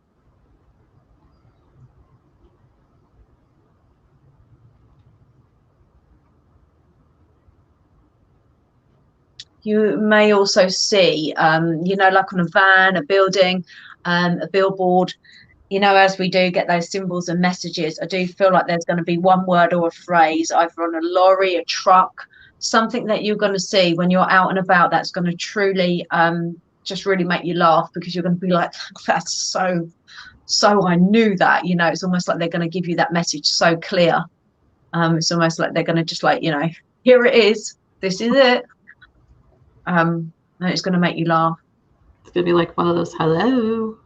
[SPEAKER 2] You may also see, you know, like on a van, a building, a billboard, you know, as we do get those symbols and messages, I do feel like there's going to be one word or a phrase, either on a lorry, a truck, something that you're going to see when you're out and about that's going to truly just really make you laugh, because you're going to be like, that's so I knew that, you know. It's almost like they're going to give you that message so clear. It's almost like they're going to just like, you know, here it is, this is it. And it's going to make you laugh.
[SPEAKER 1] It's going to be like one of those hello.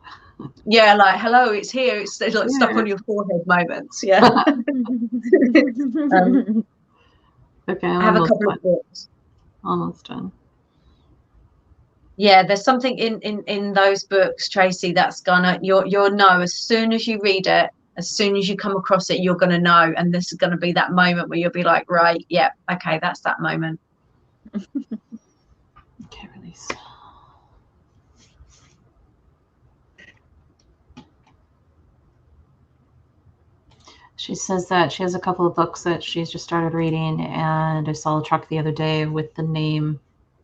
[SPEAKER 2] Yeah, like hello, it's here. It's like stuck on your forehead moments. Yeah.
[SPEAKER 1] Okay,
[SPEAKER 2] I have a couple of books.
[SPEAKER 1] Almost done.
[SPEAKER 2] Yeah, there's something in those books, Tracy, that's gonna you'll know as soon as you read it, as soon as you come across it, you're gonna know, and this is gonna be that moment where you'll be like, right, yeah, okay, that's that moment.
[SPEAKER 1] Okay, release. She says that she has a couple of books that she's just started reading, and I saw a truck the other day with the name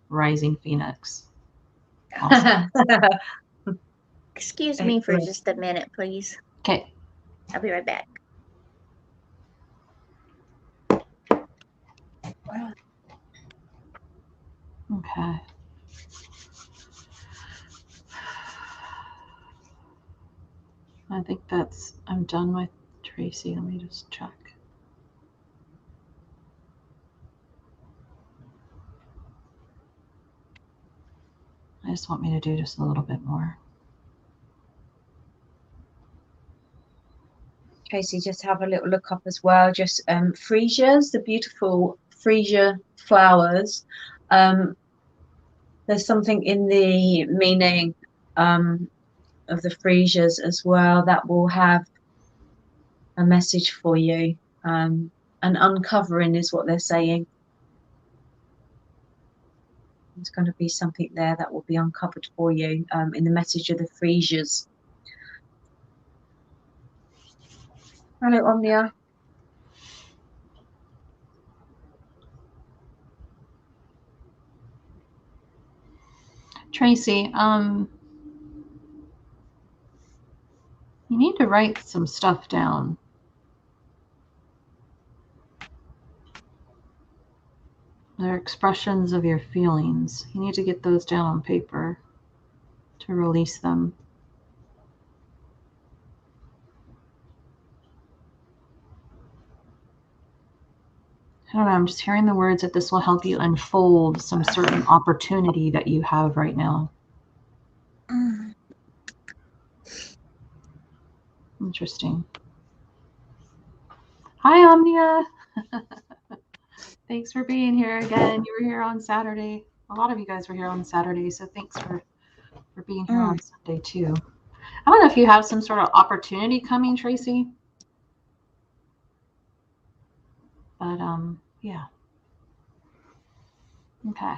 [SPEAKER 1] Rising Phoenix. Awesome.
[SPEAKER 3] Excuse me for just a minute, please.
[SPEAKER 1] Okay.
[SPEAKER 3] I'll be right back.
[SPEAKER 1] Okay. I think I'm done with Tracy. Let me just check. I just want me to do just a little bit more.
[SPEAKER 2] Tracy, just have a little look up as well. Just freesias, the beautiful freesia flowers. There's something in the meaning of the freesias as well that will have a message for you. An uncovering is what they're saying. There's going to be something there that will be uncovered for you in the message of the freesias. Hello, Omnia.
[SPEAKER 1] Tracy, you need to write some stuff down. They're expressions of your feelings. You need to get those down on paper to release them. I don't know, I'm just hearing the words that this will help you unfold some certain opportunity that you have right now. Interesting. Hi, Omnia. Thanks for being here again. You were here on Saturday. A lot of you guys were here on Saturday, so thanks for being here on Sunday too. I don't know if you have some sort of opportunity coming, Tracy. But yeah. Okay.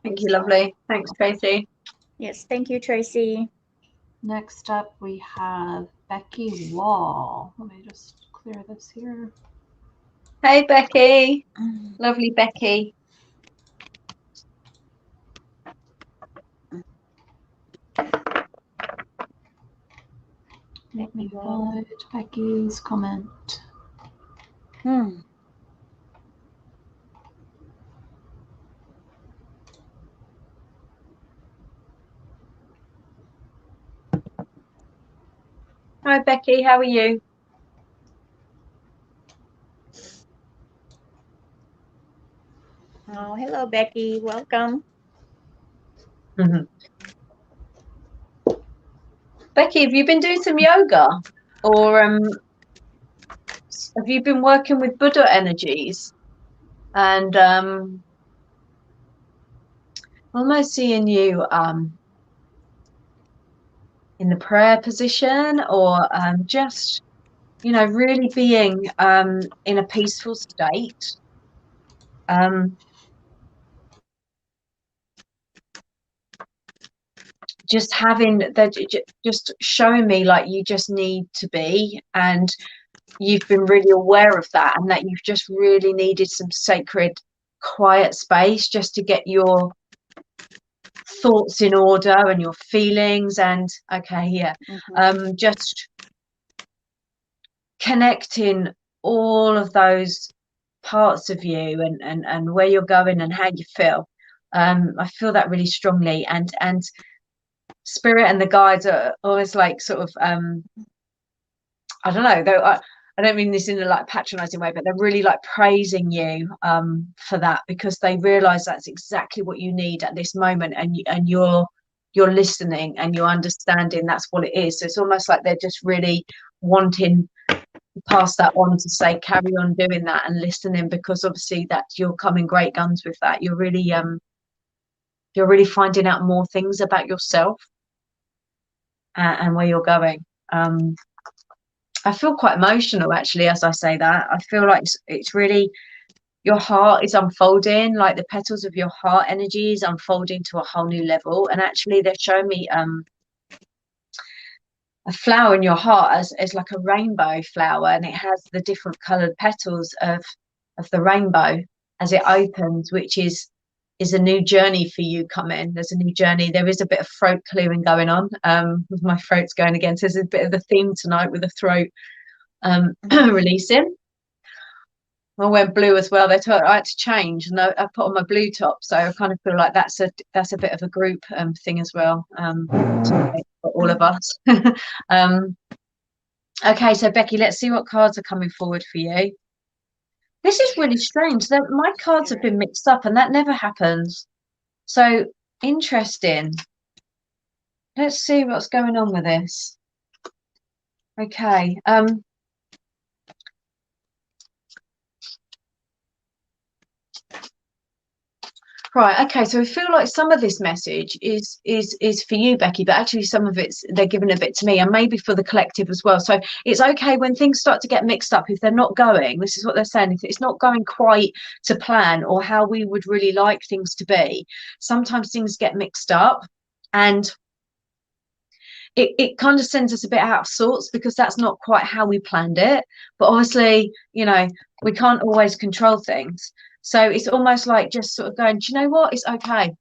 [SPEAKER 2] Thank you, lovely. Thanks, Tracy.
[SPEAKER 3] Yes, thank you, Tracy.
[SPEAKER 1] Next up, we have Becky Wall. Let me just clear this here.
[SPEAKER 2] Hey, Becky. Lovely Becky.
[SPEAKER 1] Let me find Becky's comment.
[SPEAKER 2] Hi, Becky. How are you?
[SPEAKER 3] Oh, hello, Becky. Welcome.
[SPEAKER 2] Becky, have you been doing some yoga, or have you been working with Buddha energies? And almost seeing you in the prayer position, or just, you know, really being in a peaceful state. Just having that, just showing me like you just need to be, and you've been really aware of that, and that you've just really needed some sacred quiet space just to get your thoughts in order and your feelings. And okay, yeah, just connecting all of those parts of you, and where you're going and how you feel. I feel that really strongly, and spirit and the guides are always like sort of I don't know, though I don't mean this in a like patronizing way, but they're really like praising you for that, because they realize that's exactly what you need at this moment, and you're listening and you're understanding that's what it is. So it's almost like they're just really wanting to pass that on to say carry on doing that and listening, because obviously that you're coming great guns with that. You're really finding out more things about yourself and where you're going. I feel quite emotional actually as I say that. I feel like it's really, your heart is unfolding, like the petals of your heart energy is unfolding to a whole new level. And actually they're showing me a flower in your heart as like a rainbow flower, and it has the different colored petals of the rainbow as it opens, which is is a new journey for you coming. There's a new journey. There is a bit of throat clearing going on. With my throat's going again. So there's a bit of the theme tonight with the throat releasing. I went blue as well. They told I had to change, and I put on my blue top. So I kind of feel like that's a bit of a group thing as well, for all of us. Okay, so Becky, let's see what cards are coming forward for you. This is really strange. My cards have been mixed up, and that never happens. So interesting. Let's see what's going on with this. Okay. Right, okay, so I feel like some of this message is for you, Becky, but actually some of they're giving a bit to me, and maybe for the collective as well. So it's okay when things start to get mixed up, if they're not going, this is what they're saying, if it's not going quite to plan or how we would really like things to be, sometimes things get mixed up, and it kind of sends us a bit out of sorts, because that's not quite how we planned it. But obviously, you know, we can't always control things. So it's almost like just sort of going, do you know what? It's okay.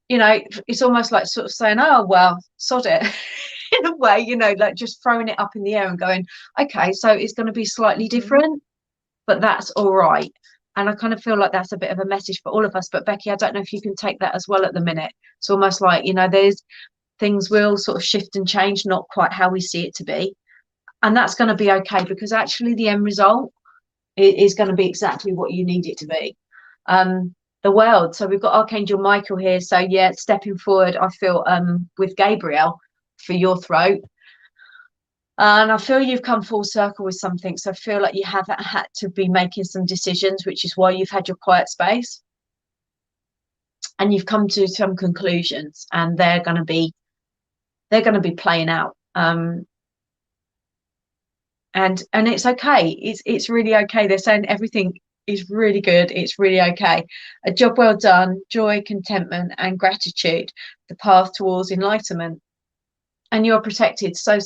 [SPEAKER 2] You know, it's almost like sort of saying, oh, well, sod it. In a way, you know, like just throwing it up in the air and going, okay, so it's going to be slightly different, but that's all right. And I kind of feel like that's a bit of a message for all of us. But Becky, I don't know if you can take that as well at the minute. It's almost like, you know, there's things will sort of shift and change, not quite how we see it to be. And that's going to be okay, because actually the end result is going to be exactly what you need it to be. The world. So we've got Archangel Michael here. So yeah, stepping forward, I feel with Gabriel for your throat. And I feel you've come full circle with something. So I feel like you haven't had to be making some decisions, which is why you've had your quiet space. And you've come to some conclusions, and they're going to be playing out. And it's okay. It's really okay. They're saying everything is really good. It's really okay. A job well done, joy, contentment, and gratitude, the path towards enlightenment. And you're protected, so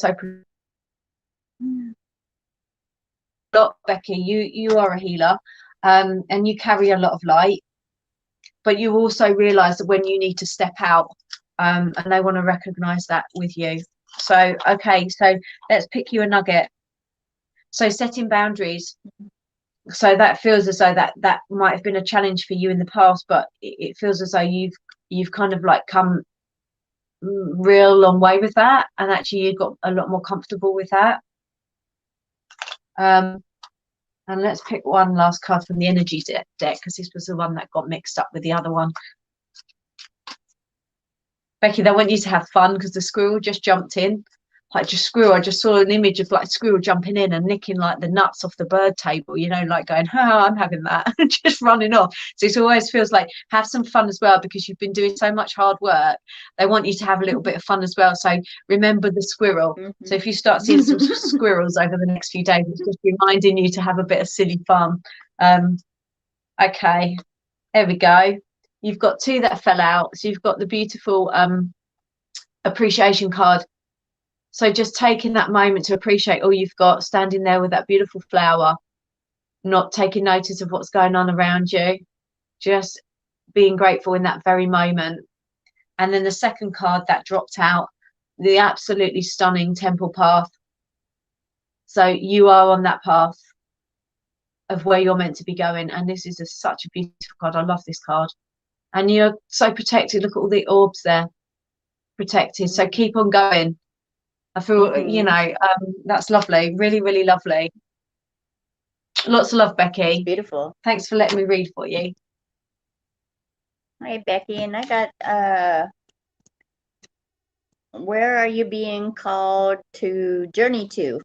[SPEAKER 2] lot, Becky. You are a healer, and you carry a lot of light, but you also realize that when you need to step out, and they want to recognize that with you. So okay, so let's pick you a nugget. So setting boundaries. So that feels as though that might have been a challenge for you in the past, but it feels as though you've kind of like come real long way with that, and actually you got a lot more comfortable with that. And let's pick one last card from the energy deck, because this was the one that got mixed up with the other one. Becky, they want you to have fun, because the squirrel just jumped in. Like just squirrel, I just saw an image of like squirrel jumping in and nicking like the nuts off the bird table, you know, like going, I'm having that, just running off. So it always feels like have some fun as well, because you've been doing so much hard work. They want you to have a little bit of fun as well. So remember the squirrel. So if you start seeing some squirrels over the next few days, it's just reminding you to have a bit of silly fun. Okay, there we go. You've got two that fell out. So you've got the beautiful appreciation card. So just taking that moment to appreciate all you've got, standing there with that beautiful flower, not taking notice of what's going on around you, just being grateful in that very moment. And then the second card that dropped out, the absolutely stunning temple path. So you are on that path of where you're meant to be going. And this is such a beautiful card. I love this card. And you're so protected. Look at all the orbs there, protected. So keep on going. I feel, you know, that's lovely. Really, really lovely. Lots of love, Becky.
[SPEAKER 3] Beautiful.
[SPEAKER 2] Thanks for letting me read for you.
[SPEAKER 3] Hi, Becky. And I got, where are you being called to journey to?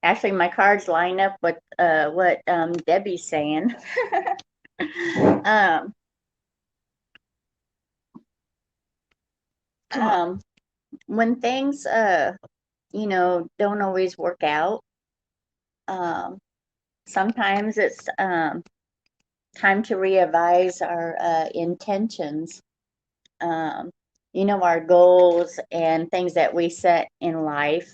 [SPEAKER 3] Actually, my cards line up with what Debbie's saying. When things you know, don't always work out, sometimes it's time to revise our intentions, you know, our goals and things that we set in life.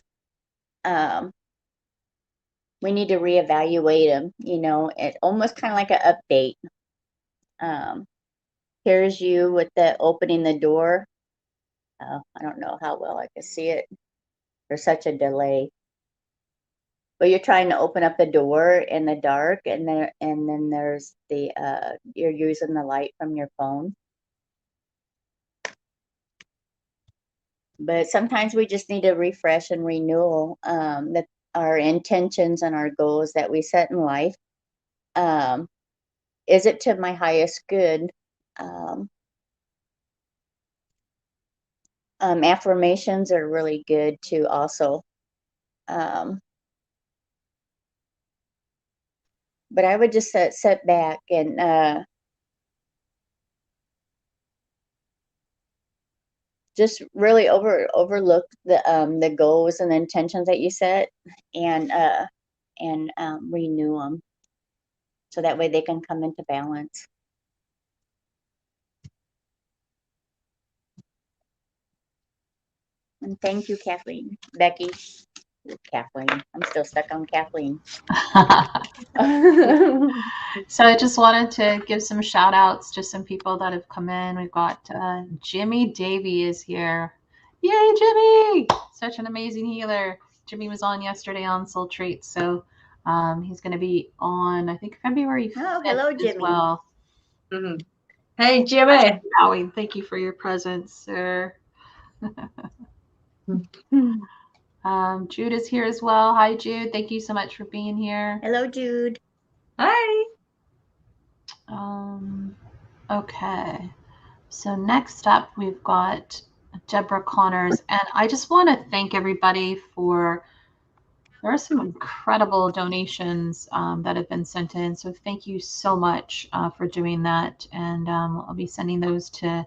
[SPEAKER 3] we need to reevaluate them. You know, it almost kind of like an update. Here's you with the opening the door. I don't know how well I can see it. There's such a delay. But you're trying to open up the door in the dark, and then there's the you're using the light from your phone. But sometimes we just need a refresh and renewal, that our intentions and our goals that we set in life. Is it to my highest good? Affirmations are really good too also. But I would just sit back and just really overlook the goals and the intentions that you set, and renew them, so that way they can come into balance. And thank you, Kathleen. Becky. Kathleen. I'm still stuck on Kathleen.
[SPEAKER 1] So I just wanted to give some shout outs to some people that have come in. We've got Jimmy Davey is here. Yay, Jimmy! Such an amazing healer. Jimmy was on yesterday on Soul Treats, so he's going to be on, I think, February 5th.
[SPEAKER 3] Oh, hello, Jimmy.
[SPEAKER 1] As well.
[SPEAKER 2] Mm-hmm. Hey, Jimmy.
[SPEAKER 1] Bowing. Thank you for your presence, sir. Jude is here as well. Hi, Jude. Thank you so much for being here.
[SPEAKER 3] Hello, Jude.
[SPEAKER 2] Hi.
[SPEAKER 1] Okay. So next up, we've got Deborah Connors, and I just want to thank everybody there are some incredible donations that have been sent in. So thank you so much for doing that. And I'll be sending those to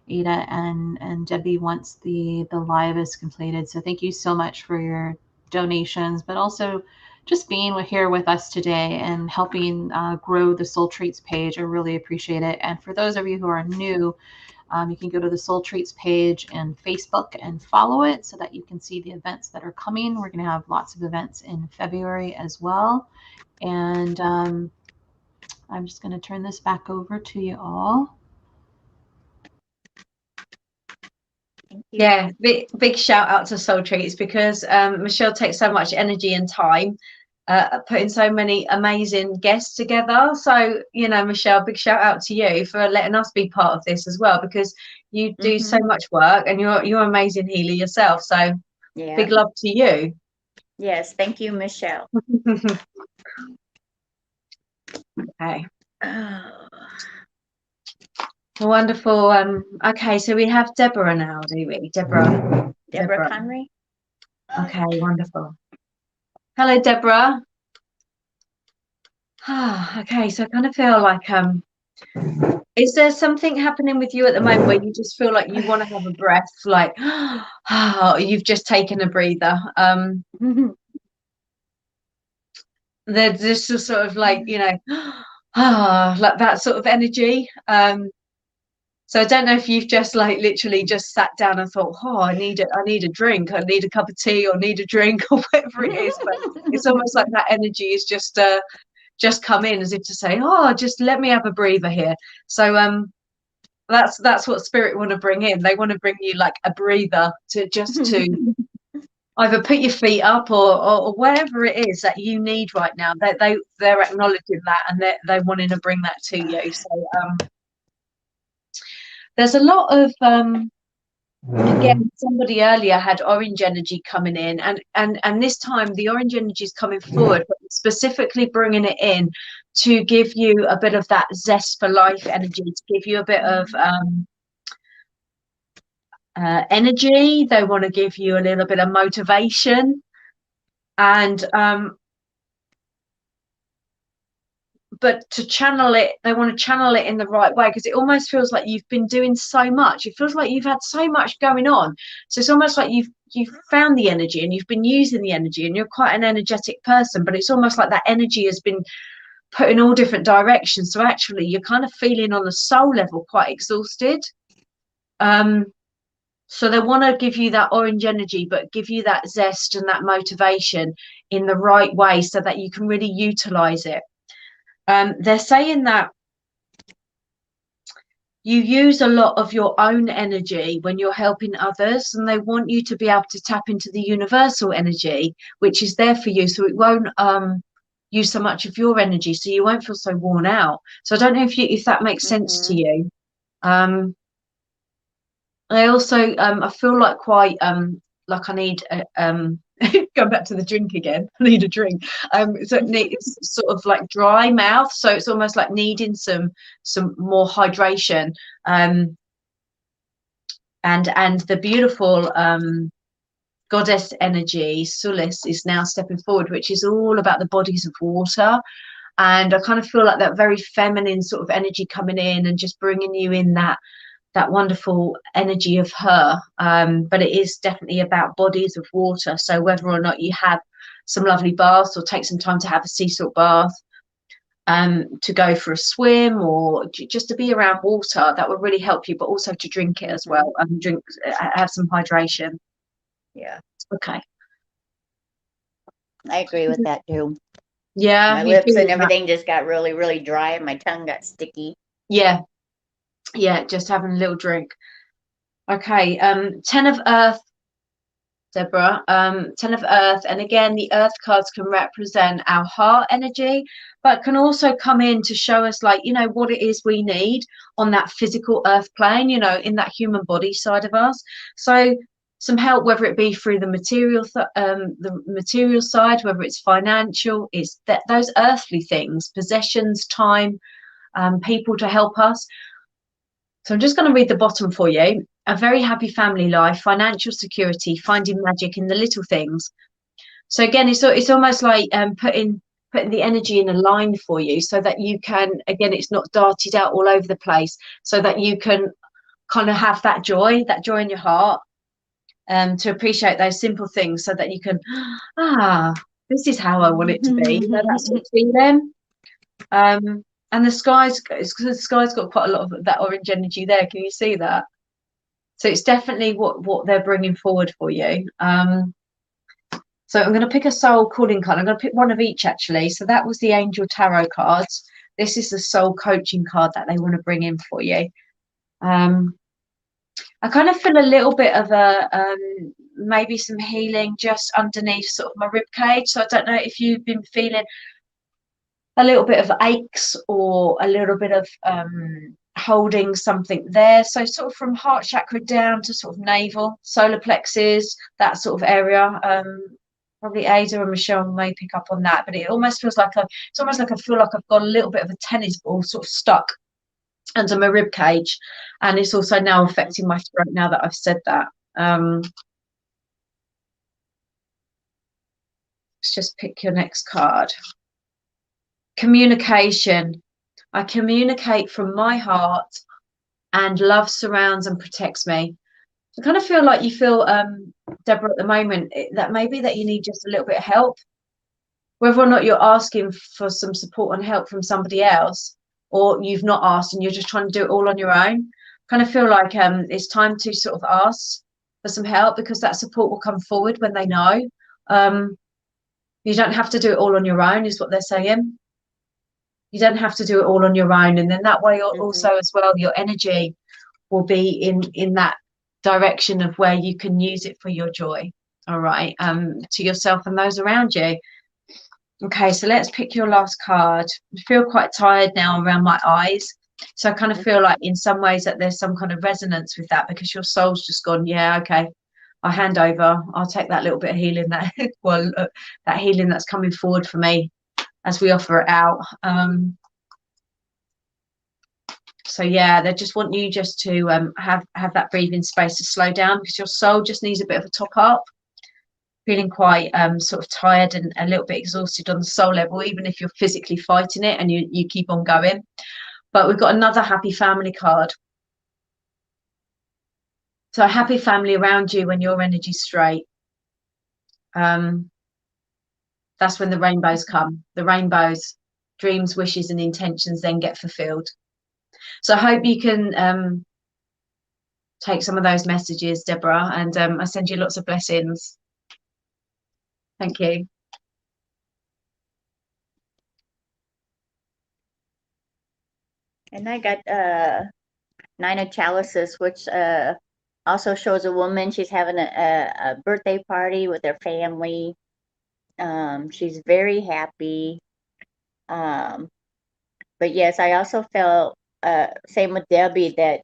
[SPEAKER 1] Ada and Debbie once the live is completed. So thank you so much for your donations, but also just being here with us today and helping grow the Soul Treats page. I really appreciate it. And for those of you who are new, you can go to the Soul Treats page and Facebook and follow it so that you can see the events that are coming. We're going to have lots of events in February as well. And I'm just going to turn this back over to you all.
[SPEAKER 2] Yeah, big shout out to Soul Treats, because Michelle takes so much energy and time putting so many amazing guests together. So, you know, Michelle, big shout out to you for letting us be part of this as well, because you do so much work and you're an amazing healer yourself. So yeah, big love to you.
[SPEAKER 3] Yes, thank you, Michelle.
[SPEAKER 2] Okay. Wonderful. Okay, so we have Deborah now, do we? Deborah
[SPEAKER 3] Conry.
[SPEAKER 2] Okay, wonderful. Hello, Deborah. Okay, so I kind of feel like is there something happening with you at the moment where you just feel like you want to have a breath, like you've just taken a breather? There's this sort of like, you know, like that sort of energy. So I don't know if you've just like literally just sat down and thought, oh, I need a drink, I need a cup of tea, or need a drink, or whatever it is. But it's almost like that energy is just come in as if to say, oh, just let me have a breather here. So that's what spirit want to bring in. They want to bring you like a breather to either put your feet up or whatever it is that you need right now. They're acknowledging that, and they're wanting to bring that to you. So there's a lot of again, somebody earlier had orange energy coming in, and this time the orange energy is coming forward, but specifically bringing it in to give you a bit of that zest for life energy, to give you a bit of energy. They want to give you a little bit of motivation, and but to channel it, they want to channel it in the right way, because it almost feels like you've been doing so much. It feels like you've had so much going on. So it's almost like you've found the energy and you've been using the energy, and you're quite an energetic person, but it's almost like that energy has been put in all different directions. So actually you're kind of feeling on the soul level quite exhausted. So they want to give you that orange energy, but give you that zest and that motivation in the right way so that you can really utilize it. They're saying that you use a lot of your own energy when you're helping others, and they want you to be able to tap into the universal energy, which is there for you. So it won't use so much of your energy, so you won't feel so worn out. So I don't know if that makes sense to you. I also I feel like quite like I need going back to the drink again. I need a drink. So it's sort of like dry mouth, so it's almost like needing some more hydration. And the beautiful goddess energy, Sulis, is now stepping forward, which is all about the bodies of water. And I kind of feel like that very feminine sort of energy coming in and just bringing you in that wonderful energy of her. But it is definitely about bodies of water. So whether or not you have some lovely baths or take some time to have a sea salt bath, to go for a swim, or just to be around water, that will really help you, but also to drink it as well, and have some hydration.
[SPEAKER 3] Yeah.
[SPEAKER 2] Okay.
[SPEAKER 3] I agree with that too.
[SPEAKER 2] Yeah.
[SPEAKER 3] My lips and everything just got really, really dry, and my tongue got sticky.
[SPEAKER 2] Yeah. Yeah, just having a little drink. Okay. 10 of Earth, Deborah. 10 of Earth, and again, the Earth cards can represent our heart energy, but can also come in to show us, like, you know, what it is we need on that physical Earth plane, you know, in that human body side of us. So some help, whether it be through the material side, whether it's financial, it's that those earthly things, possessions, time, people to help us. So I'm just going to read the bottom for you. A very happy family life, financial security, finding magic in the little things. So again, it's almost like putting the energy in a line for you, so that you can, again, it's not darted out all over the place, so that you can kind of have that joy in your heart, to appreciate those simple things, so that you can, this is how I want it to be. You know, that sort of feeling. And the sky's got quite a lot of that orange energy there. Can you see that? So it's definitely what they're bringing forward for you. So I'm going to pick a soul calling card. I'm going to pick one of each, actually. So that was the Angel Tarot cards. This is the soul coaching card that they want to bring in for you. I kind of feel a little bit of maybe some healing just underneath sort of my rib cage. So I don't know if you've been feeling a little bit of aches, or a little bit of holding something there. So sort of from heart chakra down to sort of navel, solar plexus, that sort of area. Probably Ada and Michelle may pick up on that, but it almost feels like it's almost like I feel like I've got a little bit of a tennis ball sort of stuck under my rib cage, and it's also now affecting my throat now that I've said that. Let's just pick your next card. Communication. I communicate from my heart, and love surrounds and protects me. I kind of feel like you feel, Deborah, at the moment, that maybe that you need just a little bit of help, whether or not you're asking for some support and help from somebody else, or you've not asked and you're just trying to do it all on your own. Kind of feel like it's time to sort of ask for some help, because that support will come forward when they know. You don't have to do it all on your own, is what they're saying. You don't have to do it all on your own, and then that way also as well, your energy will be in that direction of where you can use it for your joy. All right, to yourself and those around you. Okay, so let's pick your last card. I feel quite tired now around my eyes, so I kind of feel like in some ways that there's some kind of resonance with that, because your soul's just gone, yeah, okay, I'll hand over, I'll take that little bit of healing that that healing that's coming forward for me as we offer it out. So yeah, they just want you just to have that breathing space to slow down, because your soul just needs a bit of a top up. Feeling quite sort of tired and a little bit exhausted on the soul level, even if you're physically fighting it and you keep on going. But we've got another happy family card. So a happy family around you when your energy's straight. That's when the rainbows come. The rainbows, dreams, wishes and intentions then get fulfilled. So I hope you can take some of those messages, Deborah, and I send you lots of blessings. Thank you.
[SPEAKER 3] And I got Nine of Chalices, which also shows a woman. She's having a birthday party with her family. She's very happy. But yes, I also felt same with Debbie that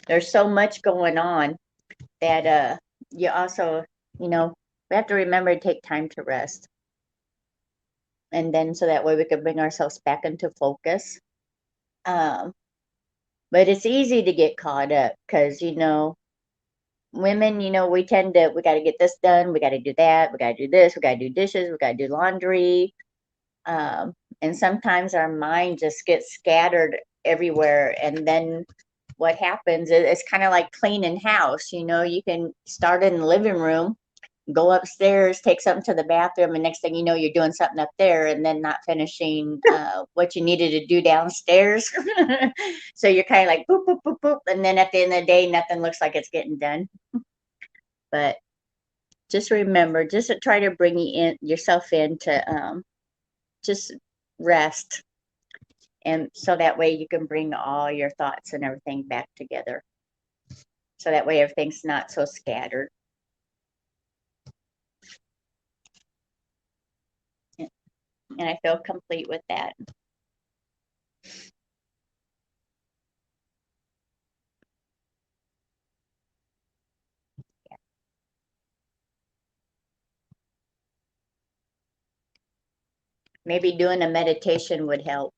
[SPEAKER 3] there's so much going on that you also, we have to remember to take time to rest. And then so that way we can bring ourselves back into focus. But it's easy to get caught up because, women, we tend to, we got to get this done, we got to do that, we got to do this, we got to do dishes, we got to do laundry. And sometimes our mind just gets scattered everywhere. And then what happens is it's kind of like cleaning house. You can start in the living room, go upstairs, take something to the bathroom, and next thing you know, you're doing something up there and then not finishing what you needed to do downstairs. So you're kind of like boop, boop, boop, boop. And then at the end of the day, nothing looks like it's getting done. But just remember, just to try to bring yourself into just rest. And so that way you can bring all your thoughts and everything back together. So that way everything's not so scattered. And I feel complete with that. Maybe doing a meditation would help.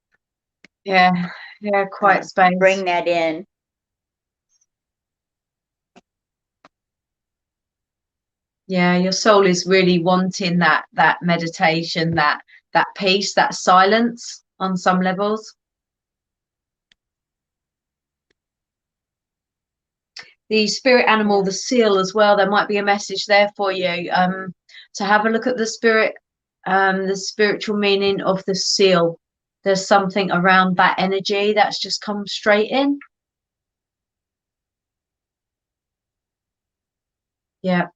[SPEAKER 2] Yeah, quiet space.
[SPEAKER 3] Bring that in.
[SPEAKER 2] Yeah, your soul is really wanting that meditation, that peace, that silence on some levels. The spirit animal, the seal as well, there might be a message there for you. To have a look at the spiritual meaning of the seal. There's something around that energy that's just come straight in. Yeah.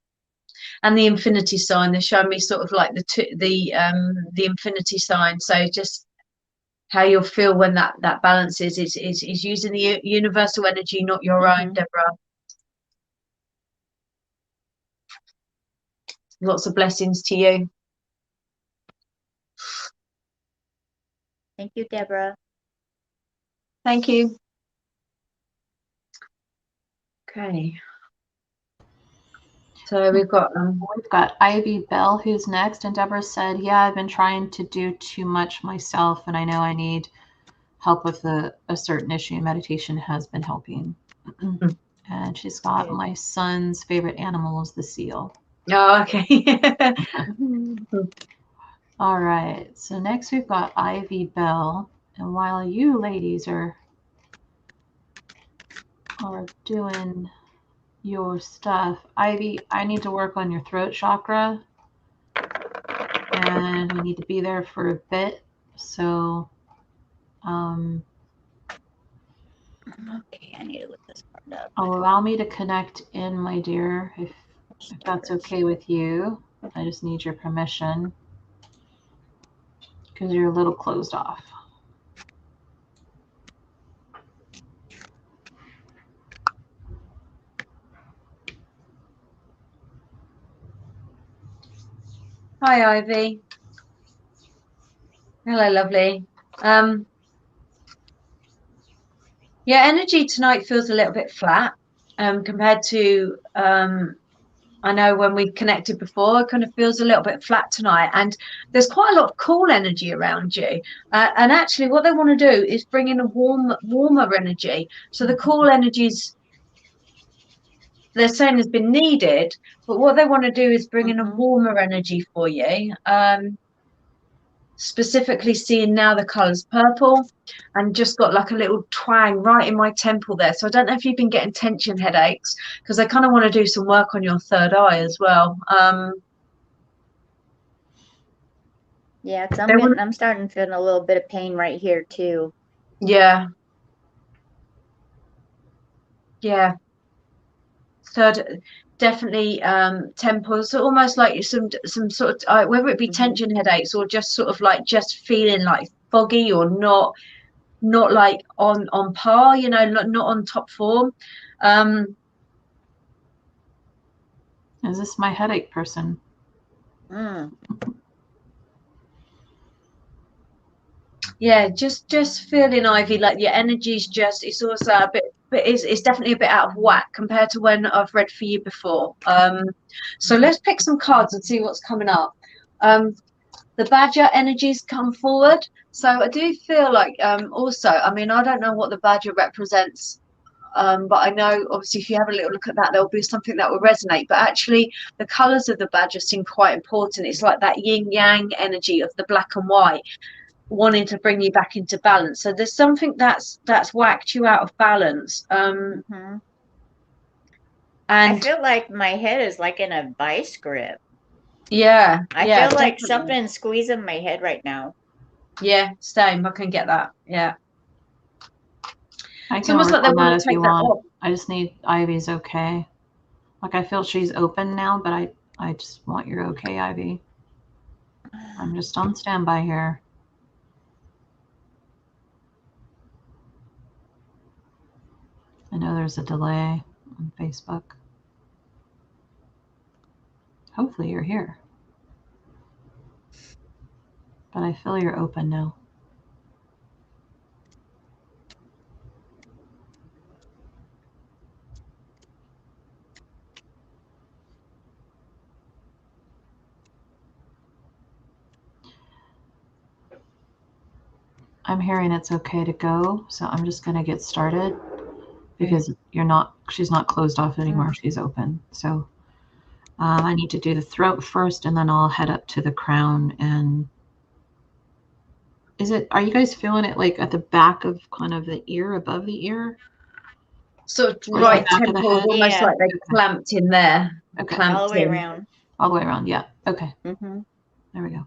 [SPEAKER 2] And the infinity sign, they're showing me sort of like the infinity sign. So just how you'll feel when that balance is using the universal energy, not your own, Deborah. Lots of blessings to you.
[SPEAKER 3] Thank you, Deborah.
[SPEAKER 2] Thank you. Okay. So we've got
[SPEAKER 1] Ivy Bell who's next, and Deborah said, "Yeah, I've been trying to do too much myself, and I know I need help with a certain issue. Meditation has been helping." And she's got my son's favorite animal is the seal.
[SPEAKER 2] Oh, okay.
[SPEAKER 1] All right. So next we've got Ivy Bell, and while you ladies are doing your stuff, Ivy, I need to work on your throat chakra, and we need to be there for a bit. So,
[SPEAKER 3] okay, I need to look this part up.
[SPEAKER 1] allow me to connect in, my dear, if that's okay with you. I just need your permission because you're a little closed off.
[SPEAKER 2] Hi, Ivy. Hello, lovely. Yeah, energy tonight feels a little bit flat compared to I know when we connected before, it kind of feels a little bit flat tonight, and there's quite a lot of cool energy around you. And actually, what they want to do is bring in a warmer energy. So the cool energies they're saying has been needed, but what they want to do is bring in a warmer energy for you. Specifically seeing now the colors purple and just got like a little twang right in my temple there. So I don't know if you've been getting tension headaches, because I kind of want to do some work on your third eye as well.
[SPEAKER 3] Yeah, I'm starting to feel a little bit of pain right here too.
[SPEAKER 2] Yeah. third, definitely temples, so almost like some sort of whether it be tension headaches or just sort of like just feeling like foggy or not like on par, you know, not on top form.
[SPEAKER 1] Is this my headache person?
[SPEAKER 2] Yeah, just feeling, Ivy, like your energy's just, it's also a bit, but it's definitely a bit out of whack compared to when I've read for you before. So let's pick some cards and see what's coming up. The Badger energies come forward. So I do feel like also, I mean, I don't know what the Badger represents, but I know obviously if you have a little look at that, there'll be something that will resonate. But actually the colours of the Badger seem quite important. It's like that yin yang energy of the black and white, wanting to bring you back into balance. So there's something that's whacked you out of balance. And
[SPEAKER 3] I feel like my head is like in a vice grip.
[SPEAKER 2] Yeah,
[SPEAKER 3] I feel like something's squeezing my head right now.
[SPEAKER 2] Yeah, same. I can get that. Yeah.
[SPEAKER 1] I can work on that if you want. I just need Ivy's okay. Like I feel she's open now, but I just want your okay, Ivy. I'm just on standby here. I know there's a delay on Facebook. Hopefully you're here. But I feel you're open now. I'm hearing it's okay to go, so I'm just going to get started because she's not closed off anymore. She's open. So I need to do the throat first, and then I'll head up to the crown. And are you guys feeling it like at the back of kind of the ear, above the ear?
[SPEAKER 2] So right temple, almost like they clamped in there.
[SPEAKER 1] Okay.
[SPEAKER 3] All the way around.
[SPEAKER 1] All the way around, yeah. Okay. There we go.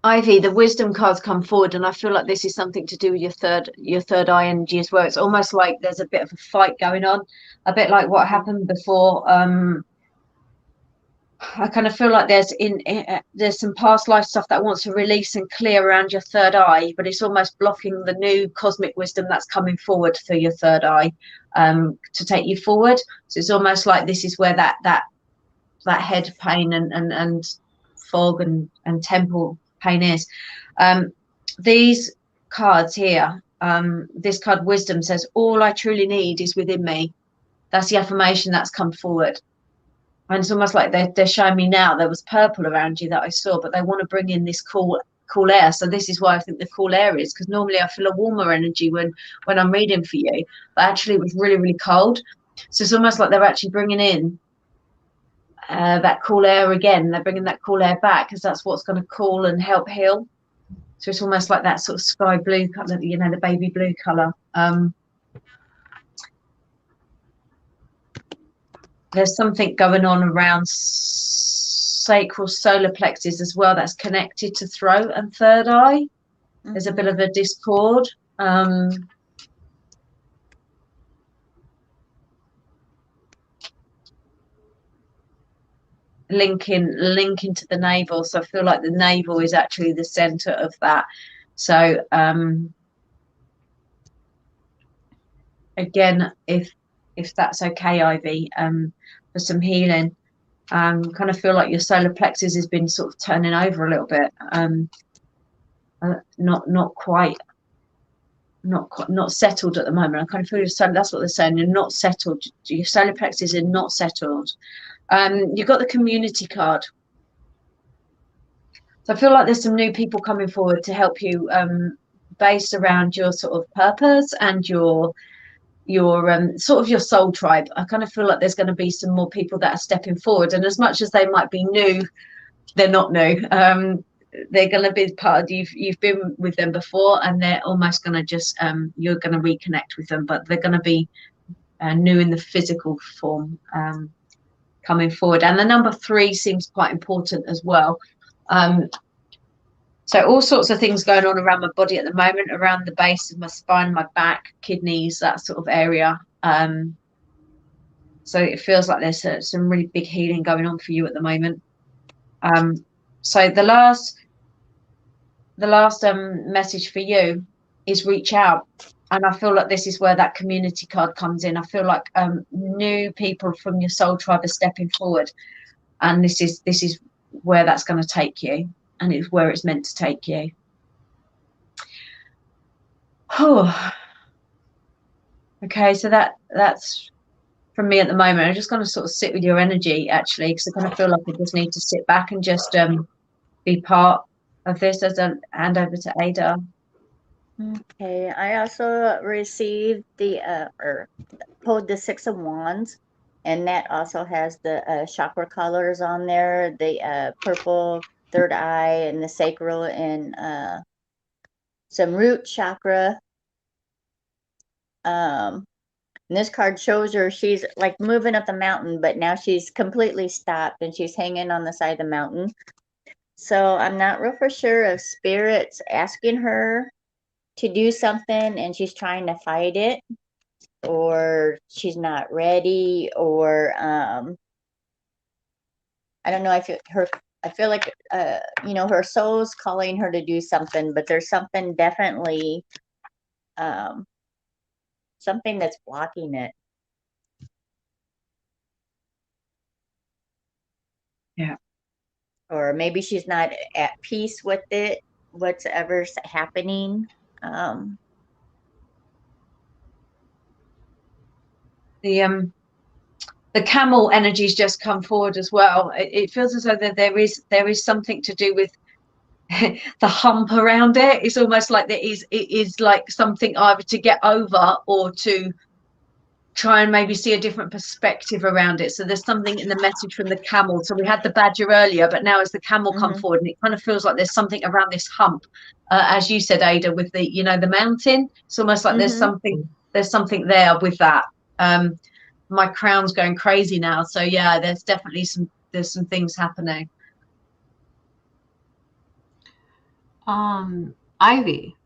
[SPEAKER 2] Ivy, the wisdom cards come forward, and I feel like this is something to do with your third eye energy as well. It's almost like there's a bit of a fight going on, a bit like what happened before. I kind of feel like there's some past life stuff that wants to release and clear around your third eye, but it's almost blocking the new cosmic wisdom that's coming forward for your third eye to take you forward. So it's almost like this is where that head pain and fog and temple pain is. These cards here, this card wisdom says, all I truly need is within me. That's the affirmation that's come forward. And it's almost like they're showing me now. There was purple around you that I saw, but they want to bring in this cool air. So this is why I think the cool air is, because normally I feel a warmer energy when I'm reading for you, but actually it was really, really cold. So it's almost like they're actually bringing in that cool air again. They're bringing that cool air back because that's what's going to cool and help heal. So it's almost like that sort of sky blue color, you know, the baby blue color. There's something going on around sacral solar plexus as well that's connected to throat and third eye. There's a bit of a discord. Linking to the navel. So I feel like the navel is actually the center of that. So again, if that's okay, Ivy, for some healing, kind of feel like your solar plexus has been sort of turning over a little bit, not settled at the moment. I kind of feel your solar, that's what they're saying, you're not settled. Your solar plexus is not settled. You've got the community card. So I feel like there's some new people coming forward to help you, based around your sort of purpose and your sort of your soul tribe. I kind of feel like there's going to be some more people that are stepping forward, and as much as they might be new, they're not new. They're going to be part of you've been with them before, and they're almost going to just you're going to reconnect with them, but they're going to be new in the physical form, coming forward. And the number 3 seems quite important as well. So all sorts of things going on around my body at the moment, around the base of my spine, my back, kidneys, that sort of area. So it feels like there's some really big healing going on for you at the moment. So the last message for you is reach out. And I feel like this is where that community card comes in. I feel like new people from your soul tribe are stepping forward, and this is where that's going to take you, and it's where it's meant to take you. Oh, okay. So that's from me at the moment. I'm just going to sort of sit with your energy, actually, because I kind of feel like I just need to sit back and just be part of this. As I hand over to Ada.
[SPEAKER 3] Okay, I also received or pulled the Six of Wands, and that also has the chakra colors on there, the purple third eye and the sacral and some root chakra. And this card shows her she's like moving up the mountain, but now she's completely stopped and she's hanging on the side of the mountain. So I'm not real for sure if Spirit's asking her to do something and she's trying to fight it, or she's not ready, or I don't know. I feel like her soul's calling her to do something, but there's something definitely something that's blocking it.
[SPEAKER 2] Yeah.
[SPEAKER 3] Or maybe she's not at peace with it, whatever's happening.
[SPEAKER 2] The camel energies just come forward as well. It feels as though there is something to do with the hump around it. It's almost like it is like something either to get over or to try and maybe see a different perspective around it. So there's something in the message from the camel. So we had the badger earlier, but now as the camel come forward, and it kind of feels like there's something around this hump, as you said, Ada, with the mountain. It's almost like there's something there with that. My crown's going crazy now, so yeah, there's definitely some things happening.
[SPEAKER 1] Ivy,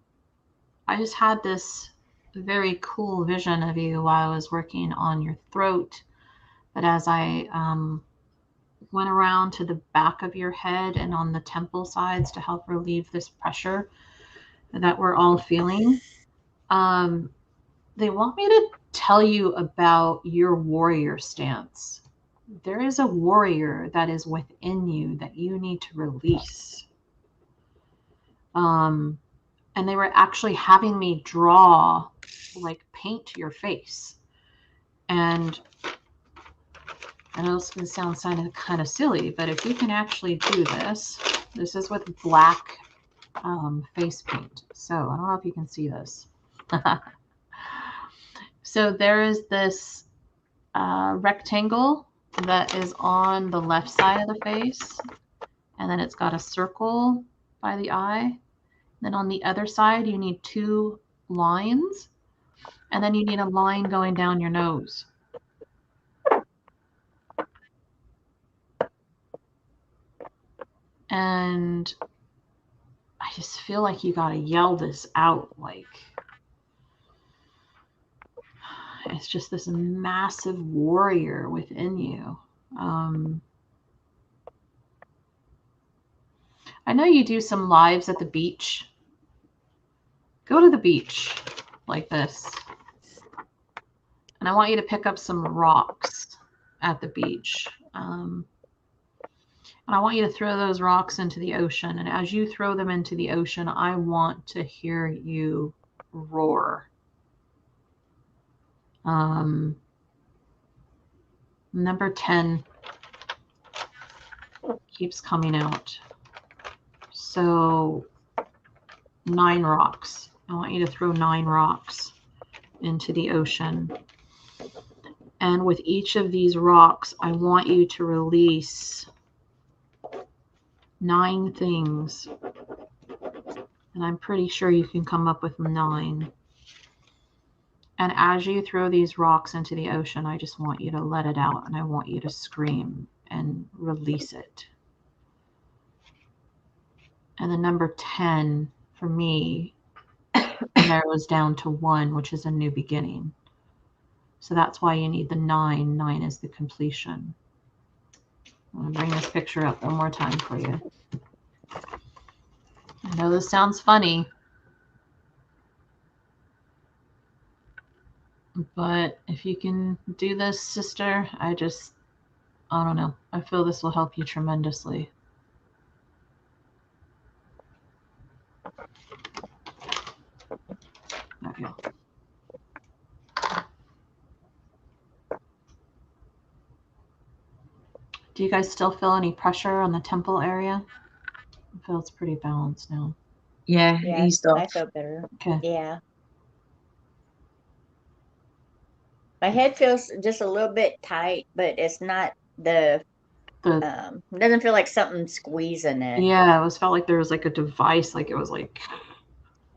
[SPEAKER 1] I just had this very cool vision of you while I was working on your throat, but as I went around to the back of your head and on the temple sides to help relieve this pressure that we're all feeling, they want me to tell you about your warrior stance. There is a warrior that is within you that you need to release. And they were actually having me draw, like paint your face. And I know it's going to sound kind of silly, but if you can actually do this, this is with black face paint. So I don't know if you can see this. So there is this rectangle that is on the left side of the face, and then it's got a circle by the eye. Then on the other side, you need 2 lines, and then you need a line going down your nose. And I just feel like you got to yell this out. Like, it's just this massive warrior within you. I know you do some lives at the beach. Go to the beach like this. And I want you to pick up some rocks at the beach. And I want you to throw those rocks into the ocean. And as you throw them into the ocean, I want to hear you roar. Number 10 keeps coming out. So 9 rocks. I want you to throw 9 rocks into the ocean. And with each of these rocks, I want you to release 9 things. And I'm pretty sure you can come up with 9. And as you throw these rocks into the ocean, I just want you to let it out, and I want you to scream and release it. And the number 10 for me narrows down to 1, which is a new beginning. So that's why you need the 9. 9 is the completion. I'm going to bring this picture up one more time for you. I know this sounds funny, but if you can do this, sister, I don't know. I feel this will help you tremendously. There you go. Do you guys still feel any pressure on the temple area? I feel it's pretty balanced now.
[SPEAKER 2] Yeah,
[SPEAKER 3] Yeah,
[SPEAKER 2] eased off.
[SPEAKER 3] I feel better.
[SPEAKER 1] Okay.
[SPEAKER 3] Yeah. My head feels just a little bit tight, but it's not it doesn't feel like something squeezing it.
[SPEAKER 1] Yeah, it felt like there was like a device, like it was like.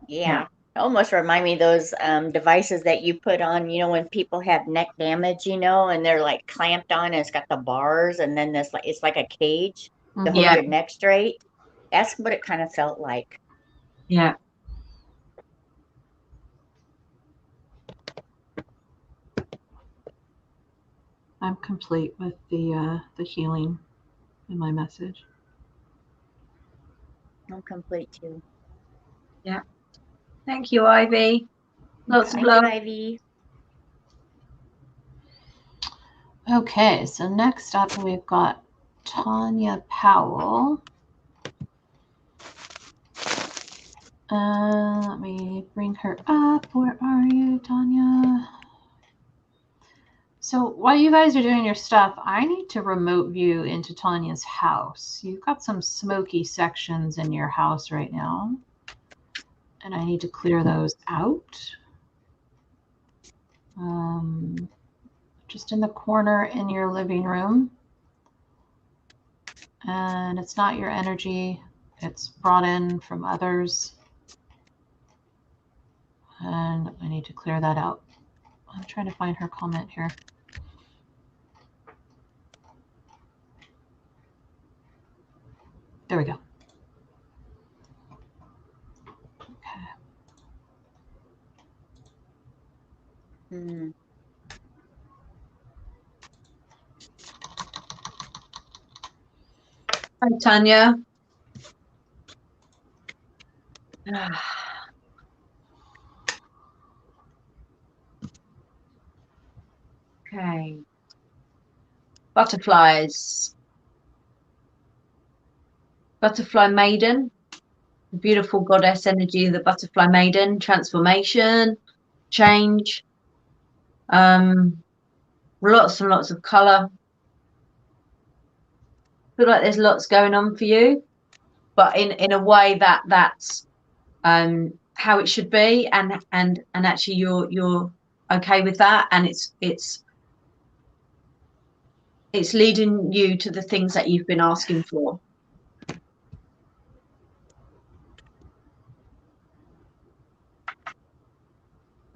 [SPEAKER 3] Yeah. It almost remind me of those devices that you put on, when people have neck damage, and they're like clamped on and it's got the bars and then it's like a cage to hold
[SPEAKER 2] Yeah.
[SPEAKER 3] your neck straight. That's what it kind of felt like.
[SPEAKER 2] Yeah.
[SPEAKER 1] I'm complete with the healing in my message.
[SPEAKER 3] I'm complete too.
[SPEAKER 2] Yeah. Thank you, Ivy. Lots of love.
[SPEAKER 3] Thank you, Ivy.
[SPEAKER 1] Okay, so next up we've got Tanya Powell. Let me bring her up. Where are you, Tanya? So while you guys are doing your stuff, I need to remote view into Tanya's house. You've got some smoky sections in your house right now, and I need to clear those out. Just in the corner in your living room. And it's not your energy. It's brought in from others. And I need to clear that out. I'm trying to find her comment here. There we go. Okay.
[SPEAKER 2] Hi, Tanya. Okay. Butterflies. Butterfly maiden. The beautiful goddess energy of the butterfly maiden. Transformation. Change. Lots and lots of color. Feel like there's lots going on for you, but in a way that's how it should be, and actually you're okay with that, and it's leading you to the things that you've been asking for.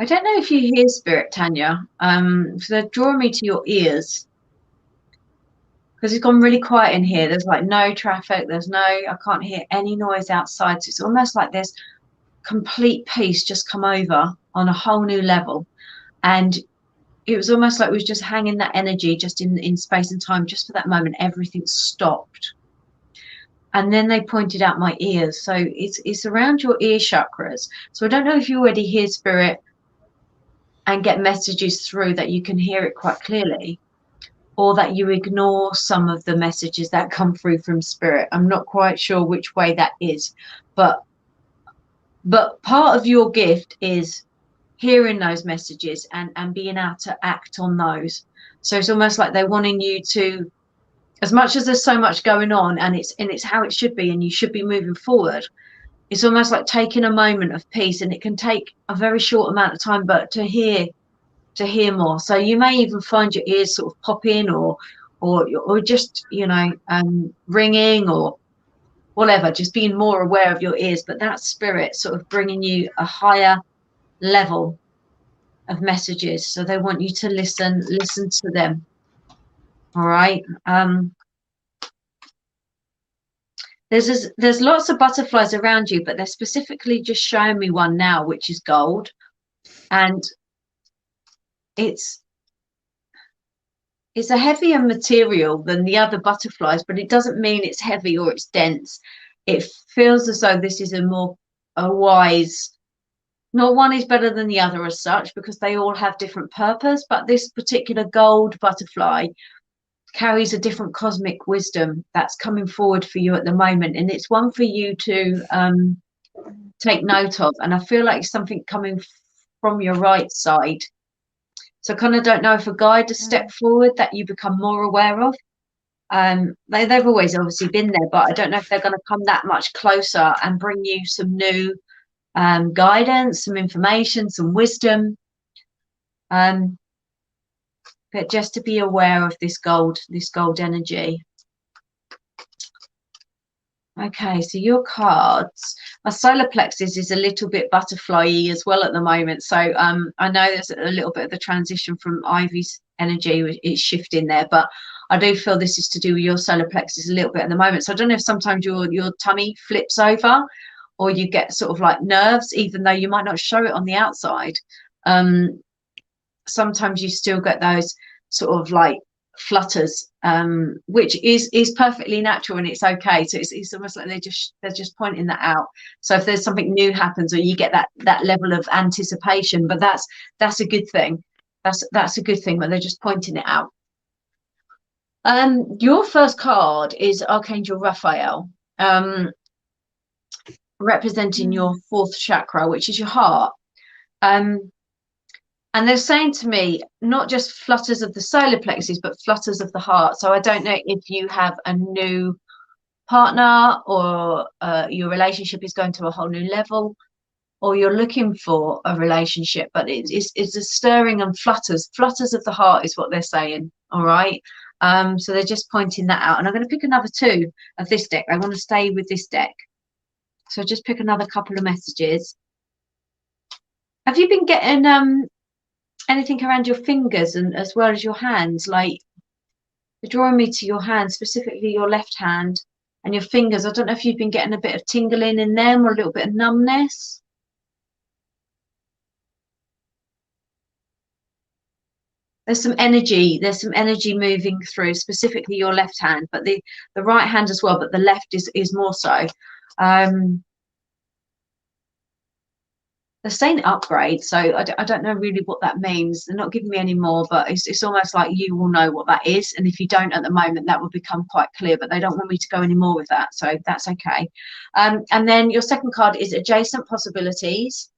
[SPEAKER 2] I don't know if you hear spirit, Tanya. They're drawing me to your ears because it's gone really quiet in here. There's like no traffic. I can't hear any noise outside. So it's almost like there's complete peace just come over on a whole new level. And it was almost like we was just hanging that energy just in space and time. Just for that moment, everything stopped. And then they pointed out my ears. So it's around your ear chakras. So I don't know if you already hear spirit and get messages through that you can hear it quite clearly, or that you ignore some of the messages that come through from spirit. I'm not quite sure which way that is, but part of your gift is hearing those messages and being able to act on those. So it's almost like they're wanting you to, as much as there's so much going on and it's how it should be and you should be moving forward, it's almost like taking a moment of peace, and it can take a very short amount of time, but to hear more. So you may even find your ears sort of pop in or just ringing or whatever, just being more aware of your ears. But that spirit sort of bringing you a higher level of messages, so they want you to listen to them. All right. There's lots of butterflies around you, but they're specifically just showing me one now, which is gold, and it's it's a heavier material than the other butterflies, but it doesn't mean it's heavy or it's dense. It feels as though this is a wise, not one is better than the other as such, because they all have different purpose, but this particular gold butterfly carries a different cosmic wisdom that's coming forward for you at the moment, and it's one for you to take note of. And I feel like something coming from your right side, so I kind of don't know if a guide has stepped forward that you become more aware of. They've always obviously been there, but I don't know if they're going to come that much closer and bring you some new guidance, some information, some wisdom. But just to be aware of this gold energy. Okay, so your cards, my solar plexus is a little bit butterfly-y as well at the moment. So I know there's a little bit of the transition from Ivy's energy, it's shifting there, but I do feel this is to do with your solar plexus a little bit at the moment. So I don't know if sometimes your tummy flips over, or you get sort of like nerves, even though you might not show it on the outside. Sometimes you still get those sort of like flutters, which is perfectly natural, and it's okay. So it's almost like they're just pointing that out. So if there's something new happens, or you get that level of anticipation, but that's a good thing. That's a good thing, but they're just pointing it out. Your first card is Archangel Raphael, representing your fourth chakra, which is your heart. And they're saying to me, not just flutters of the solar plexus, but flutters of the heart. So I don't know if you have a new partner, or your relationship is going to a whole new level, or you're looking for a relationship, but it's a stirring and flutters of the heart is what they're saying. All right. So they're just pointing that out. And I'm going to pick another two of this deck. I want to stay with this deck. So just pick another couple of messages. Have you been getting anything around your fingers and as well as your hands? Like, you're drawing me to your hand, specifically your left hand and your fingers. I don't know if you've been getting a bit of tingling in them, or a little bit of numbness. There's some energy moving through, specifically your left hand, but the right hand as well, but the left is more so. They're saying upgrade, so I don't know really what that means. They're not giving me any more, but it's almost like you will know what that is, and if you don't at the moment, that will become quite clear, but they don't want me to go any more with that, so that's okay. And then your second card is adjacent possibilities.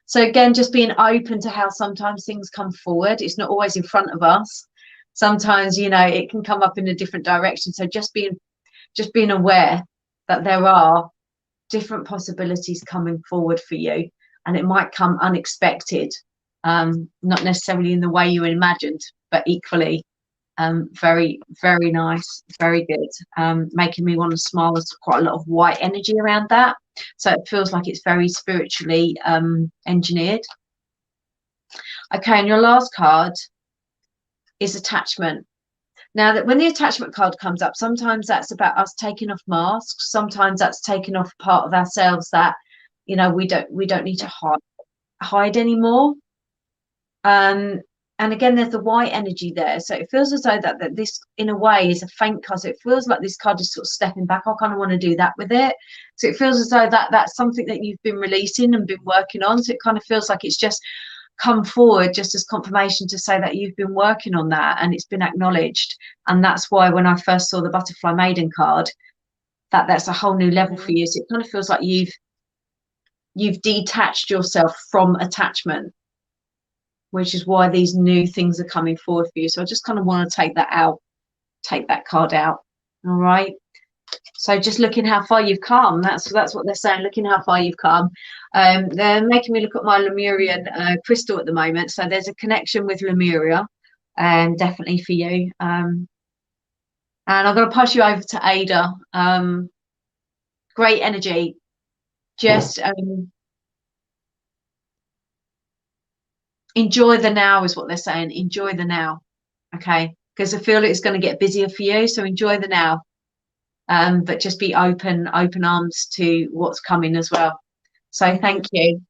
[SPEAKER 2] So again, just being open to how sometimes things come forward. It's not always in front of us. Sometimes, you know, it can come up in a different direction. So just being aware that there are different possibilities coming forward for you, and it might come unexpected, not necessarily in the way you imagined, but equally very, very nice, very good, making me want to smile. There's quite a lot of white energy around that, so it feels like it's very spiritually engineered. Okay, and your last card is attachment. Now, that when the attachment card comes up, sometimes that's about us taking off masks, sometimes that's taking off part of ourselves that, you know, we don't need to hide anymore. And again, there's the white energy there, so it feels as though that this in a way is a faint card. So it feels like this card is sort of stepping back. I kind of want to do that with it. So it feels as though that's something that you've been releasing and been working on. So it kind of feels like it's just come forward just as confirmation to say that you've been working on that and it's been acknowledged. And that's why when I first saw the Butterfly Maiden card, that's a whole new level for you. So it kind of feels like you've detached yourself from attachment, which is why these new things are coming forward for you. So I just kind of want to take that card out. All right. So just looking how far you've come. That's what they're saying. Looking how far you've come. They're making me look at my Lemurian crystal at the moment. So there's a connection with Lemuria, definitely for you. And I'm going to pass you over to Ada. Great energy. Just enjoy the now is what they're saying. Enjoy the now. Okay. Because I feel it's going to get busier for you. So enjoy the now. But just be open arms to what's coming as well. So thank you.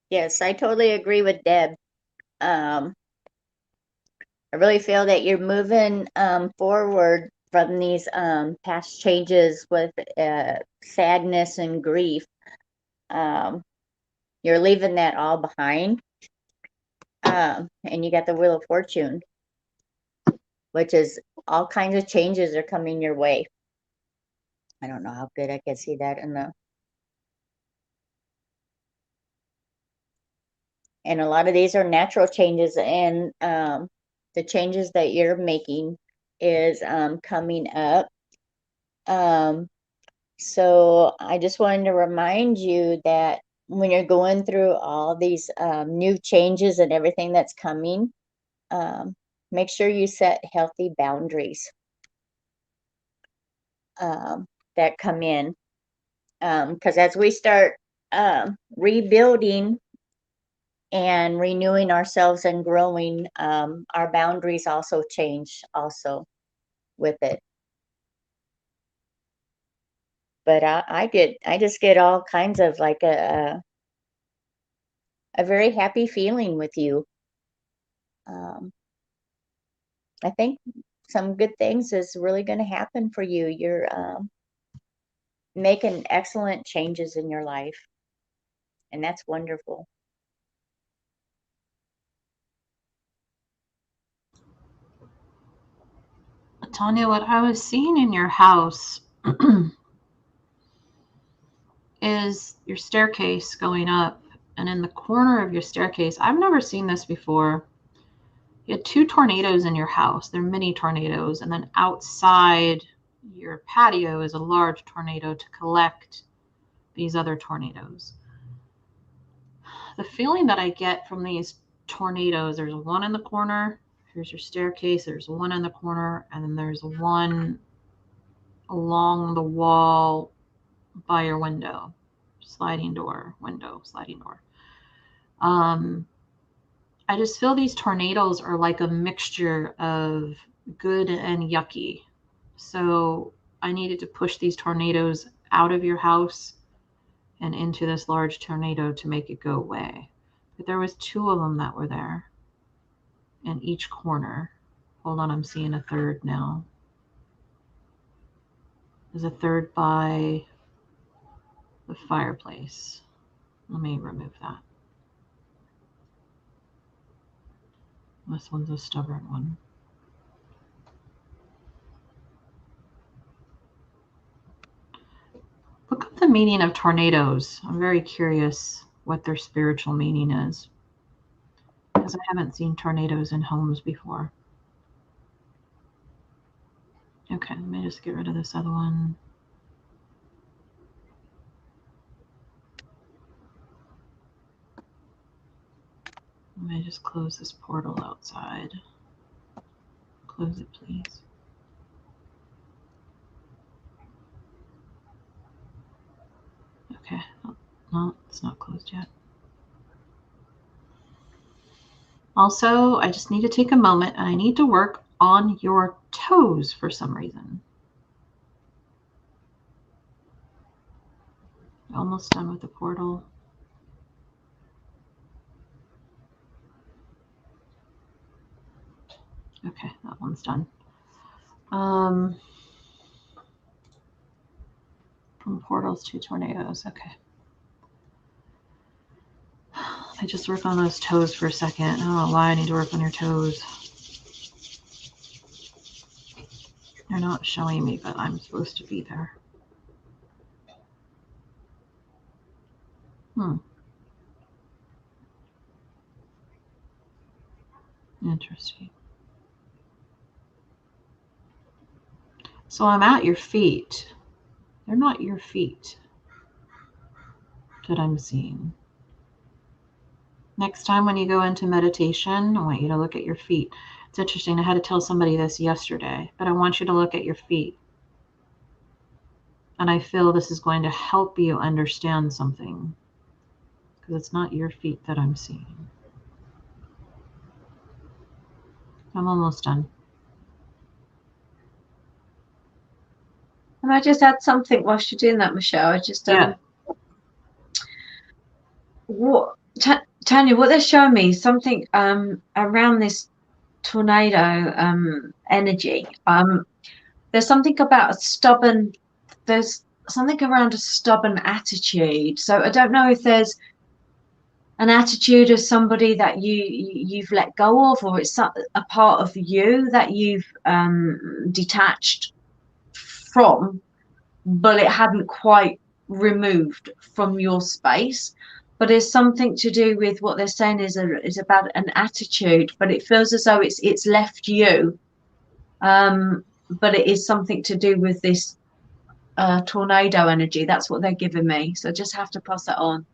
[SPEAKER 3] Yes, I totally agree with Deb. I really feel that you're moving forward from these past changes with sadness and grief. You're leaving that all behind. And you got the Wheel of Fortune, which is all kinds of changes are coming your way. I don't know how good I can see that in the. And a lot of these are natural changes, and the changes that you're making is coming up. So I just wanted to remind you that when you're going through all these new changes and everything that's coming, make sure you set healthy boundaries that come in. Because as we start rebuilding and renewing ourselves and growing, our boundaries also change also with it. But I just get all kinds of like a very happy feeling with you. I think some good things is really going to happen for you. You're making excellent changes in your life, and that's wonderful.
[SPEAKER 1] Tanya, what I was seeing in your house is your staircase going up, and in the corner of your staircase, I've never seen this before. You had 2 tornadoes in your house. They're mini tornadoes, and then outside your patio is a large tornado to collect these other tornadoes. The feeling that I get from these tornadoes, there's one in the corner, here's your staircase, there's one in the corner, and then there's one along the wall by your window, sliding door. I just feel these tornadoes are like a mixture of good and yucky. So I needed to push these tornadoes out of your house and into this large tornado to make it go away. But there was 2 of them that were there in each corner. Hold on, I'm seeing a third now. There's a third by the fireplace. Let me remove that. This one's a stubborn one. Look up the meaning of tornadoes. I'm very curious what their spiritual meaning is, because I haven't seen tornadoes in homes before. Okay, let me just get rid of this other one. Let me just close this portal outside. Close it, please. Okay, no, it's not closed yet. Also, I just need to take a moment and I need to work on your toes for some reason. Almost done with the portal. Okay, that one's done. From portals to tornadoes. Okay. I just work on those toes for a second. I don't know why I need to work on your toes. They're not showing me, but I'm supposed to be there. Interesting. So I'm at your feet. They're not your feet that I'm seeing. Next time when you go into meditation, I want you to look at your feet. It's interesting. I had to tell somebody this yesterday, but I want you to look at your feet. And I feel this is going to help you understand something, because it's not your feet that I'm seeing. I'm almost done.
[SPEAKER 2] Can I just add something whilst you're doing that, Michelle? I just
[SPEAKER 1] Yeah.
[SPEAKER 2] Tanya, what they're showing me is something around this tornado energy. There's something about there's something around a stubborn attitude. So I don't know if there's an attitude of somebody that you've let go of, or it's a part of you that you've detached from, but it hadn't quite removed from your space. But it's something to do with what they're saying is about an attitude, but it feels as though it's left you. But it is something to do with this tornado energy. That's what they're giving me. So I just have to pass that on.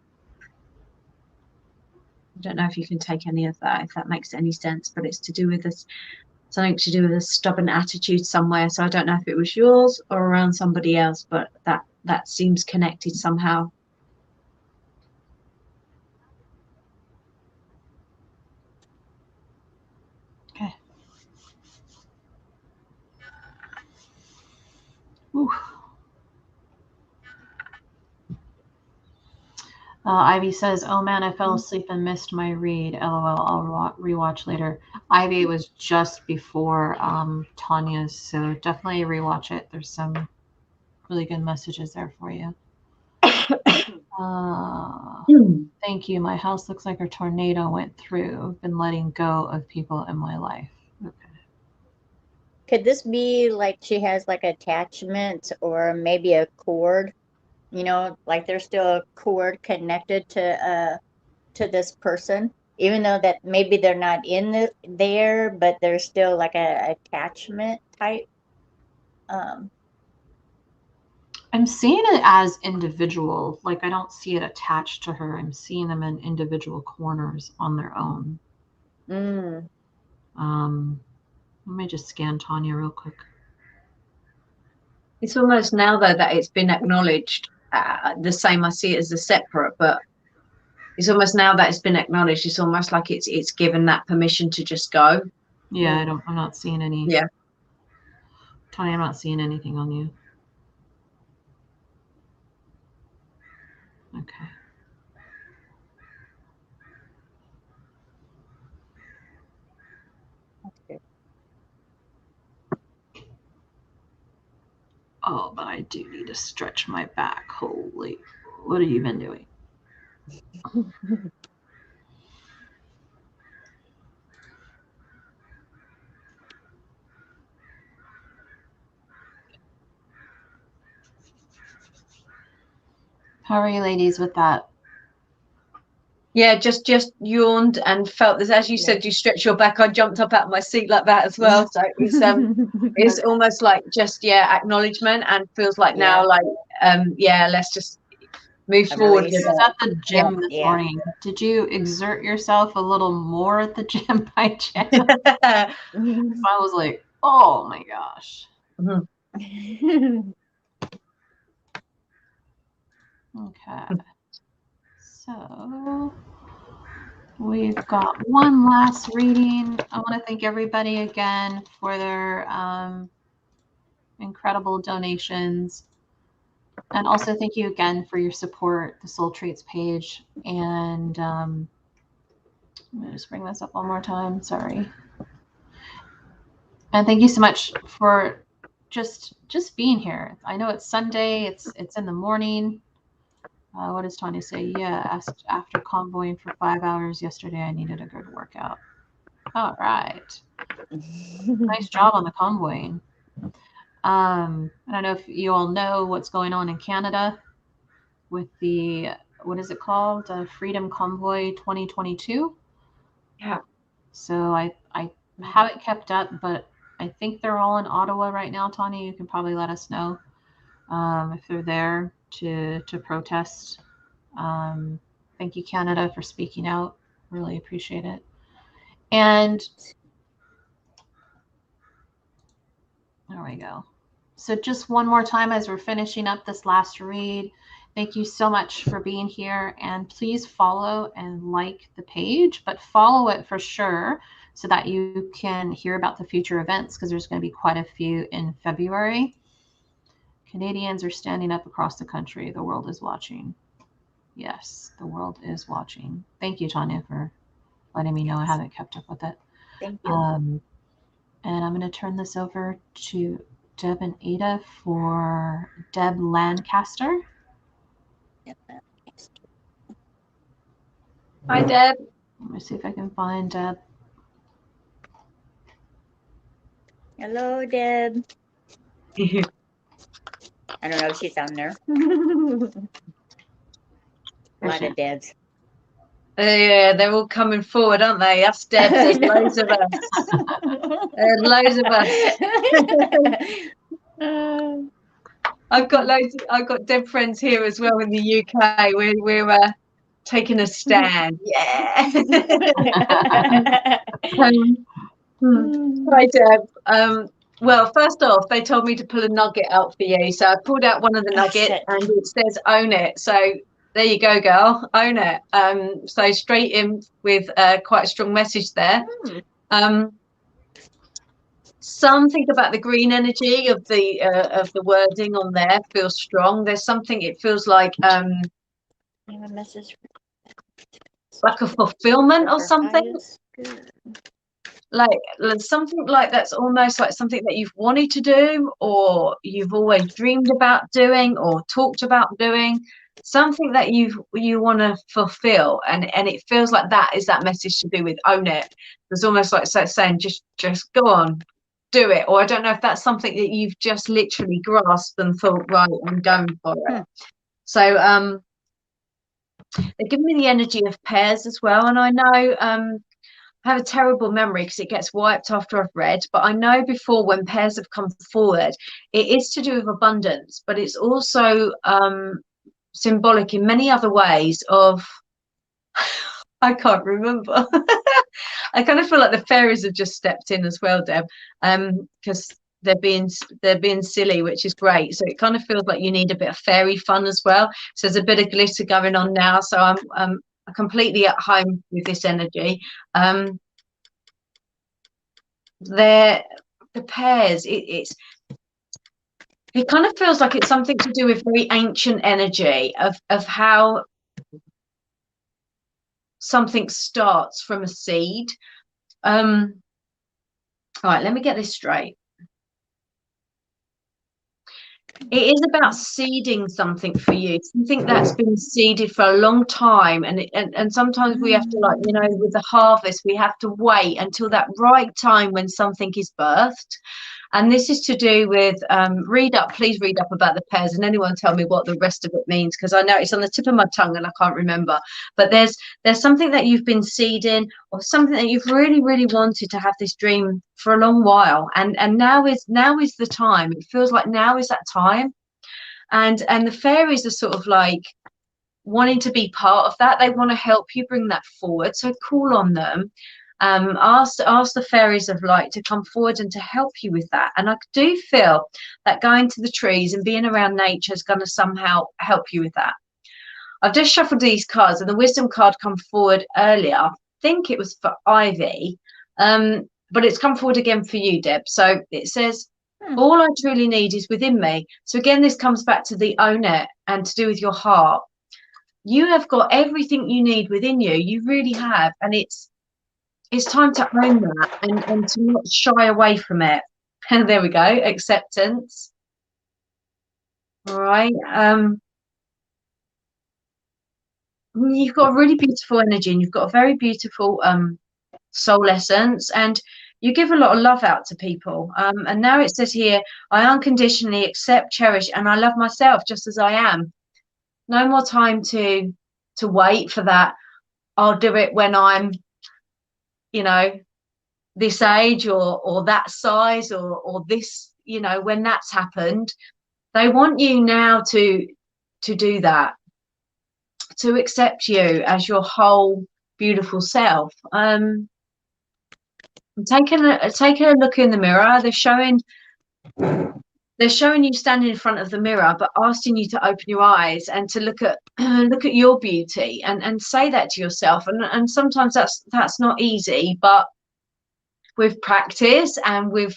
[SPEAKER 2] I don't know if you can take any of that, if that makes any sense, but it's to do with this, something to do with a stubborn attitude somewhere. So I don't know if it was yours or around somebody else, but that seems connected somehow.
[SPEAKER 1] Okay. Ooh. Ivy says, "Oh man, I fell asleep and missed my read. LOL. I'll rewatch later." Ivy, it was just before Tanya's, so definitely rewatch it. There's some really good messages there for you. Thank you. My house looks like a tornado went through. I've been letting go of people in my life. Okay.
[SPEAKER 3] Could this be like she has like attachment or maybe a cord? You know, like there's still a cord connected to this person, even though that maybe they're not in there, but there's still like a attachment type.
[SPEAKER 1] I'm seeing it as individual. Like I don't see it attached to her. I'm seeing them in individual corners on their own. Let me just scan Tanya real quick.
[SPEAKER 2] It's almost now though that it's been acknowledged. The same, I see it as a separate, but it's almost now that it's been acknowledged. It's almost like it's given that permission to just go.
[SPEAKER 1] Yeah, I'm not seeing any.
[SPEAKER 2] Yeah,
[SPEAKER 1] Tanya, I'm not seeing anything on you. Okay. Oh, but I do need to stretch my back. Holy, what have you been doing? How are you ladies with that?
[SPEAKER 2] Yeah, just yawned and felt this, as you said, you stretch your back. I jumped up out of my seat like that as well. So it's almost like just acknowledgement, and feels like now like let's just move forward.
[SPEAKER 1] I was at the gym this morning. Did you exert yourself a little more at the gym by chance? I was like, oh my gosh. Okay. So we've got one last reading. I want to thank everybody again for their incredible donations. And also thank you again for your support, the Soul Traits page. And I'm going to just bring this up one more time. Sorry. And thank you so much for just being here. I know it's Sunday. It's in the morning. What does Tanya say? Yeah, after convoying for 5 hours yesterday, I needed a good workout. All right. Nice job on the convoying. I don't know if you all know what's going on in Canada with the, what is it called? Freedom Convoy 2022.
[SPEAKER 2] Yeah.
[SPEAKER 1] So I haven't kept up, but I think they're all in Ottawa right now. Tanya, you can probably let us know if they're there to protest. Thank you, Canada, for speaking out. Really appreciate it. And there we go. So just one more time as we're finishing up this last read, thank you so much for being here. And please follow and like the page, but follow it for sure so that you can hear about the future events, because there's going to be quite a few in February. Canadians are standing up across the country. The world is watching. Yes, the world is watching. Thank you, Tanya, for letting me know. I haven't kept up with it.
[SPEAKER 3] Thank you.
[SPEAKER 1] And I'm going to turn this over to Deb and Ada for Deb Lancaster.
[SPEAKER 2] Hi, Deb.
[SPEAKER 1] Let me see if I can find Deb.
[SPEAKER 3] Hello, Deb. I don't know if she's on there. A lot of Debs.
[SPEAKER 2] Yeah, they're all coming forward, aren't they? Us Debs, there's loads of us. There's loads of us. I've got Deb friends here as well in the UK. We're taking a stand. Yeah. Hi, Deb. Well, first off, they told me to pull a nugget out for you. So I pulled out one of the nuggets and it says own it. So there you go, girl. Own it. So straight in with quite a strong message there. Something about the green energy of the wording on there feels strong. There's something, it feels like a message, like a fulfillment or something. Like something like that's almost like something that you've wanted to do, or you've always dreamed about doing, or talked about doing, something that you want to fulfill, and it feels like that is that message to do with own it. There's almost like saying just go on, do it. Or I don't know if that's something that you've just literally grasped and thought, right, I'm going for it. So they give me the energy of pairs as well, and I know I have a terrible memory because it gets wiped after I've read, but I know before when pairs have come forward, it is to do with abundance, but it's also symbolic in many other ways of, I can't remember. I kind of feel like the fairies have just stepped in as well, Deb, because they're being silly, which is great. So it kind of feels like you need a bit of fairy fun as well. So there's a bit of glitter going on now. So I'm completely at home with this energy. The pairs, it kind of feels like it's something to do with very ancient energy of how something starts from a seed. All right, let me get this straight. It is about seeding something for you, something that's been seeded for a long time, and sometimes we have to, like, you know, with the harvest, we have to wait until that right time when something is birthed. And this is to do with please read up about the pairs, and anyone tell me what the rest of it means, because I know it's on the tip of my tongue and I can't remember. But there's something that you've been seeding, or something that you've really, really wanted to have this dream for a long while, and now is the time. It feels like now is that time, and the fairies are sort of like wanting to be part of that. They want to help you bring that forward. So call on them. Ask the fairies of light to come forward and to help you with that. And I do feel that going to the trees and being around nature is going to somehow help you with that. I've just shuffled these cards, and the wisdom card come forward earlier. I think it was for Ivy, but it's come forward again for you, Deb. So it says, all I truly need is within me. So again, this comes back to the own it and to do with your heart. You have got everything you need within you. You really have. And it's time to own that and to not shy away from it. And there we go, acceptance. All right. You've got a really beautiful energy, and you've got a very beautiful soul essence, and you give a lot of love out to people. And now it says here, I unconditionally accept, cherish, and I love myself just as I am. No more time to wait for that. I'll do it when I'm, you know, this age or that size or this, you know, when that's happened. They want you now to do that, to accept you as your whole beautiful self. Taking a look in the mirror. They're showing you standing in front of the mirror, but asking you to open your eyes and to look at your beauty and say that to yourself. And sometimes that's not easy, but with practice and with,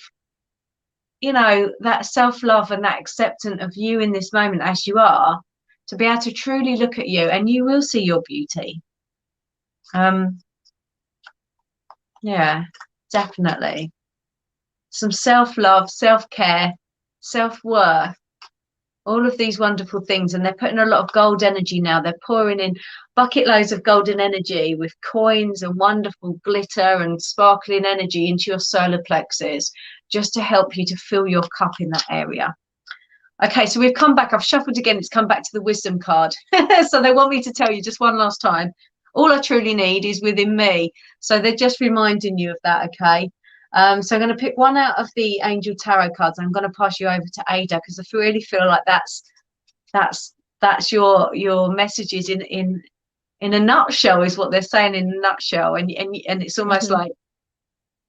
[SPEAKER 2] you know, that self-love and that acceptance of you in this moment as you are, to be able to truly look at you, and you will see your beauty. Yeah. definitely. Some self-love, self-care, self-worth, all of these wonderful things. And they're putting a lot of gold energy now. They're pouring in bucket loads of golden energy with coins and wonderful glitter and sparkling energy into your solar plexus, just to help you to fill your cup in that area. Okay, so we've come back. I've shuffled again. It's come back to the wisdom card. So they want me to tell you just one last time, all I truly need is within me. So they're just reminding you of that, okay? So I'm going to pick one out of the Angel Tarot cards. I'm going to pass you over to Ada, because I really feel like that's your messages in a nutshell, is what they're saying in a nutshell. And it's almost like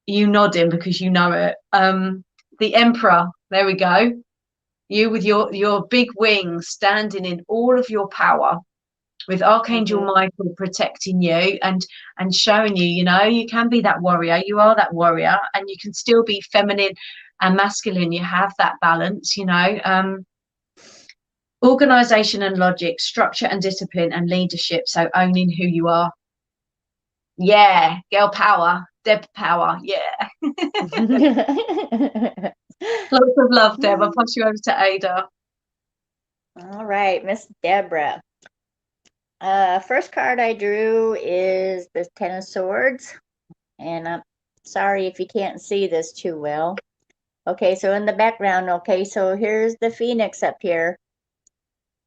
[SPEAKER 2] you nodding because you know it. The Emperor, there we go. You with your big wings, standing in all of your power, with Archangel Michael protecting you and showing you, you know, you can be that warrior. You are that warrior, and you can still be feminine and masculine. You have that balance, you know. Organization and logic, structure and discipline, and leadership. So owning who you are. Yeah, girl power, Deb power. Yeah. Lots of love, Deb. I'll pass you over to Ada.
[SPEAKER 3] All right, Miss Deborah. First card I drew is the Ten of Swords, and I'm sorry if you can't see this too well. Okay, so in the background, okay, so here's the Phoenix up here,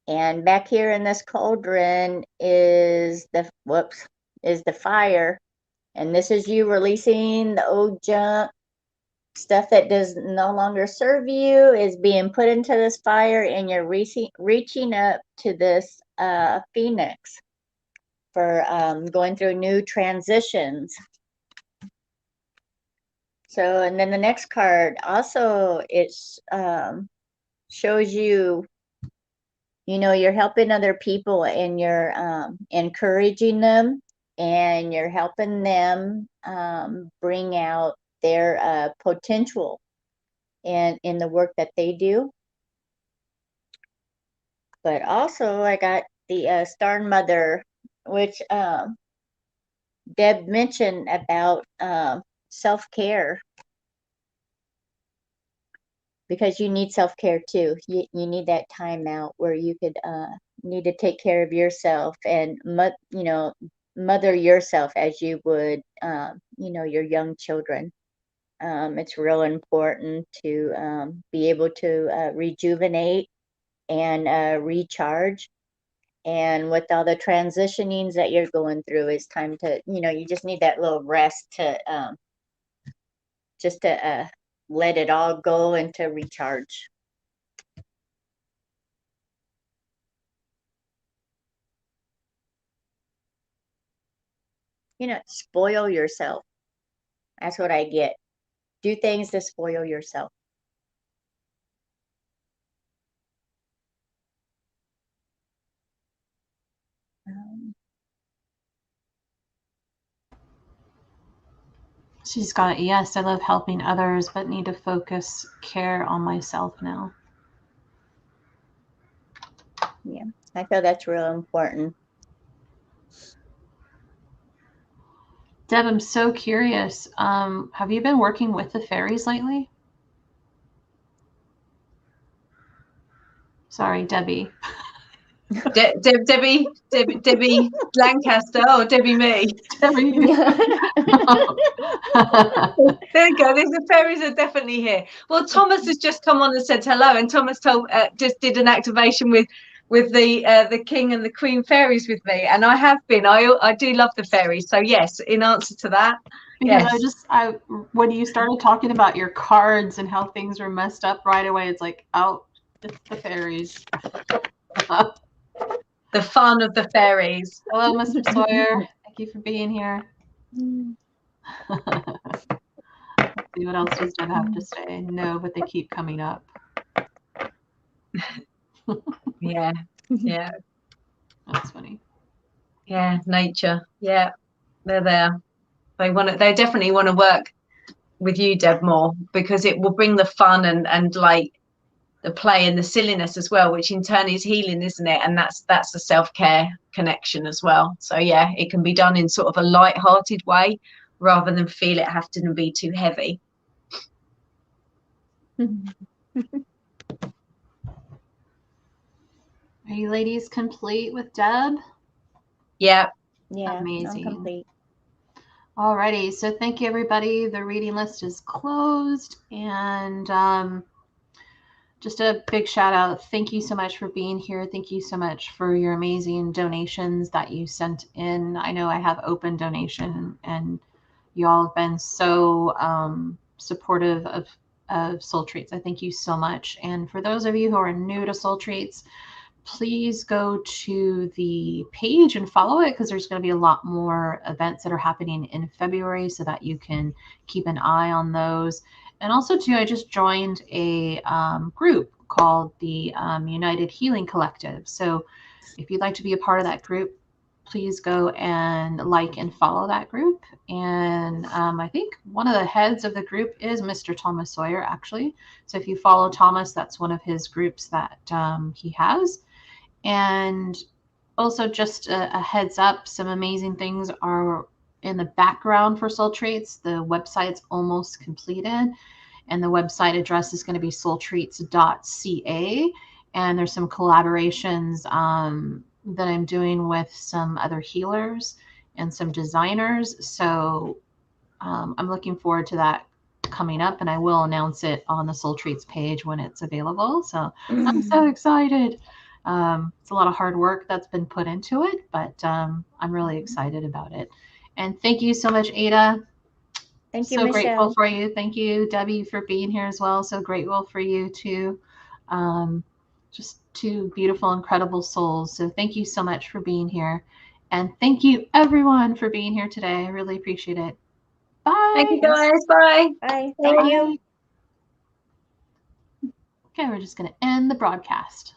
[SPEAKER 3] and back here in this cauldron is the fire, and this is you releasing the old junk. Stuff that does no longer serve you is being put into this fire, and you're reaching up to this Phoenix for going through new transitions. So, and then the next card also, it shows you, you know, you're helping other people, and you're encouraging them, and you're helping them bring out their potential in the work that they do. But also I got the Star Mother, which Deb mentioned about self-care, because you need self-care too. You need that time out where you could need to take care of yourself and mother yourself as you would your young children. It's real important to be able to rejuvenate and recharge. And with all the transitionings that you're going through, it's time to, you just need that little rest to just to let it all go and to recharge. Spoil yourself. That's what I get. Do things to spoil yourself.
[SPEAKER 1] She's got it. Yes, I love helping others, but need to focus care on myself now.
[SPEAKER 3] Yeah, I feel that's real important.
[SPEAKER 1] Deb, I'm so curious. Have you been working with the fairies lately? Sorry, Debbie.
[SPEAKER 2] Debbie Lancaster, or Debbie me?
[SPEAKER 1] Debbie.
[SPEAKER 2] There you go. The fairies are definitely here. Well, Thomas has just come on and said hello, and Thomas just did an activation with the king and the queen fairies with me, and I have been. I do love the fairies. So yes, in answer to that,
[SPEAKER 1] yes. When you started talking about your cards and how things were messed up right away, it's like, oh, it's the fairies.
[SPEAKER 2] The fun of the fairies.
[SPEAKER 1] Hello, Mr. Sawyer. Thank you for being here. Let's see, what else does Deb have to say? No, but they keep coming up.
[SPEAKER 2] Yeah.
[SPEAKER 1] That's funny.
[SPEAKER 2] Yeah, nature. Yeah, they're there. They definitely want to work with you, Deb, more, because it will bring the fun and like the play and the silliness as well, which in turn is healing, isn't it? And that's the self-care connection as well. So yeah, it can be done in sort of a light-hearted way rather than feel it have to be too heavy.
[SPEAKER 1] Are you ladies complete with Deb?
[SPEAKER 2] Yeah.
[SPEAKER 3] Yeah,
[SPEAKER 1] amazing.
[SPEAKER 3] I'm complete.
[SPEAKER 1] Alrighty, so thank you everybody. The reading list is closed, and just a big shout out. Thank you so much for being here. Thank you so much for your amazing donations that you sent in. I know I have open donation, and you all have been so supportive of Soul Treats. I thank you so much. And for those of you who are new to Soul Treats, please go to the page and follow it, because there's going to be a lot more events that are happening in February, so that you can keep an eye on those. And also, too, I just joined a group called the United Healing Collective. So if you'd like to be a part of that group, please go and like and follow that group. And I think one of the heads of the group is Mr. Thomas Sawyer, actually. So if you follow Thomas, that's one of his groups that he has. And also, just a heads up, some amazing things are in the background for Soul Treats. The website's almost completed, and the website address is going to be soultreats.ca. And there's some collaborations that I'm doing with some other healers and some designers. So I'm looking forward to that coming up, and I will announce it on the Soul Treats page when it's available. So I'm so excited. It's a lot of hard work that's been put into it, but I'm really excited about it. And thank you so much, Ada.
[SPEAKER 3] Thank you,
[SPEAKER 1] So
[SPEAKER 3] Michelle.
[SPEAKER 1] grateful for you. Thank you, Debbie, for being here as well. So grateful for you too. Just two beautiful, incredible souls. So thank you so much for being here. And thank you everyone for being here today. I really appreciate it. Bye.
[SPEAKER 2] Thank you guys. Bye.
[SPEAKER 3] Bye. Thank you.
[SPEAKER 1] Okay, we're just going to end the broadcast.